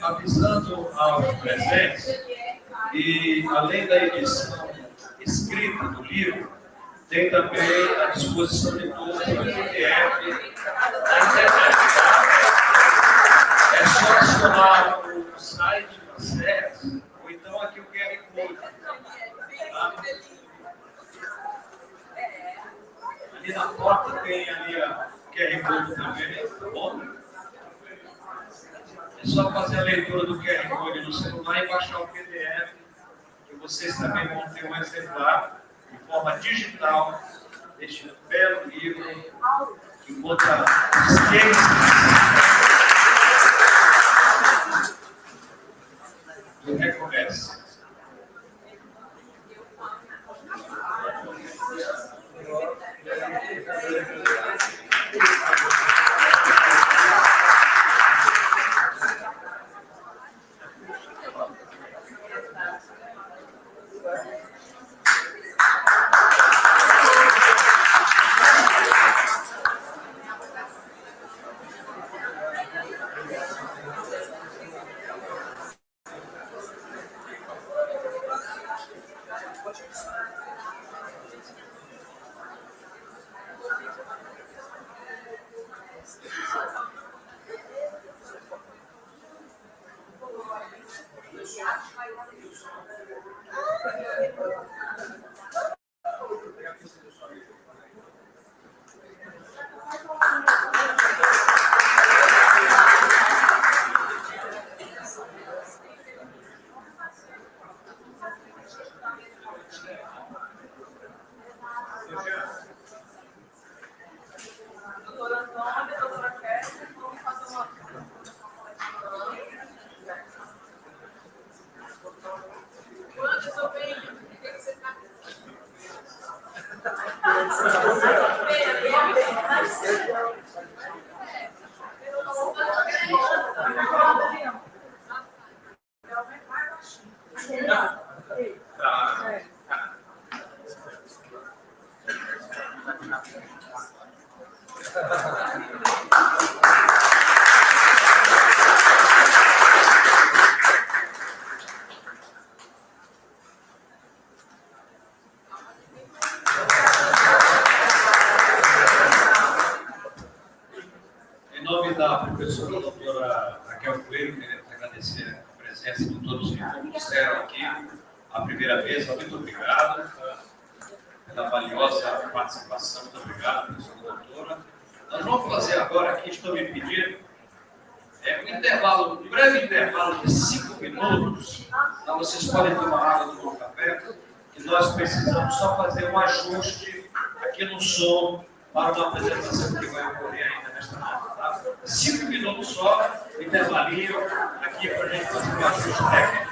Avisando aos presentes, e além da edição escrita do livro, tem também à disposição de todos o PDF da internet. É só acionar o site da SES, ou então aqui o QR Code. Tá? Ali na porta tem ali a QR Code também, tá bom? É só fazer a leitura do QR Code no celular e baixar o PDF, que vocês também vão ter um exemplar de forma digital deste belo livro que conta esquemas do Recomeço. Em nome da professora doutora Raquel Coelho, queremos agradecer a presença de todos que disseram aqui a primeira vez. Muito obrigado pela valiosa participação. Muito obrigado, professora doutora. Nós vamos fazer agora aqui, estou me pedindo, um breve intervalo de 5 minutos. Então vocês podem tomar água, tomar um café, e nós precisamos só fazer um ajuste aqui no som para uma apresentação que vai ocorrer ainda nesta noite. Tá? 5 minutos só, intervalinho aqui para a gente fazer um ajuste técnico.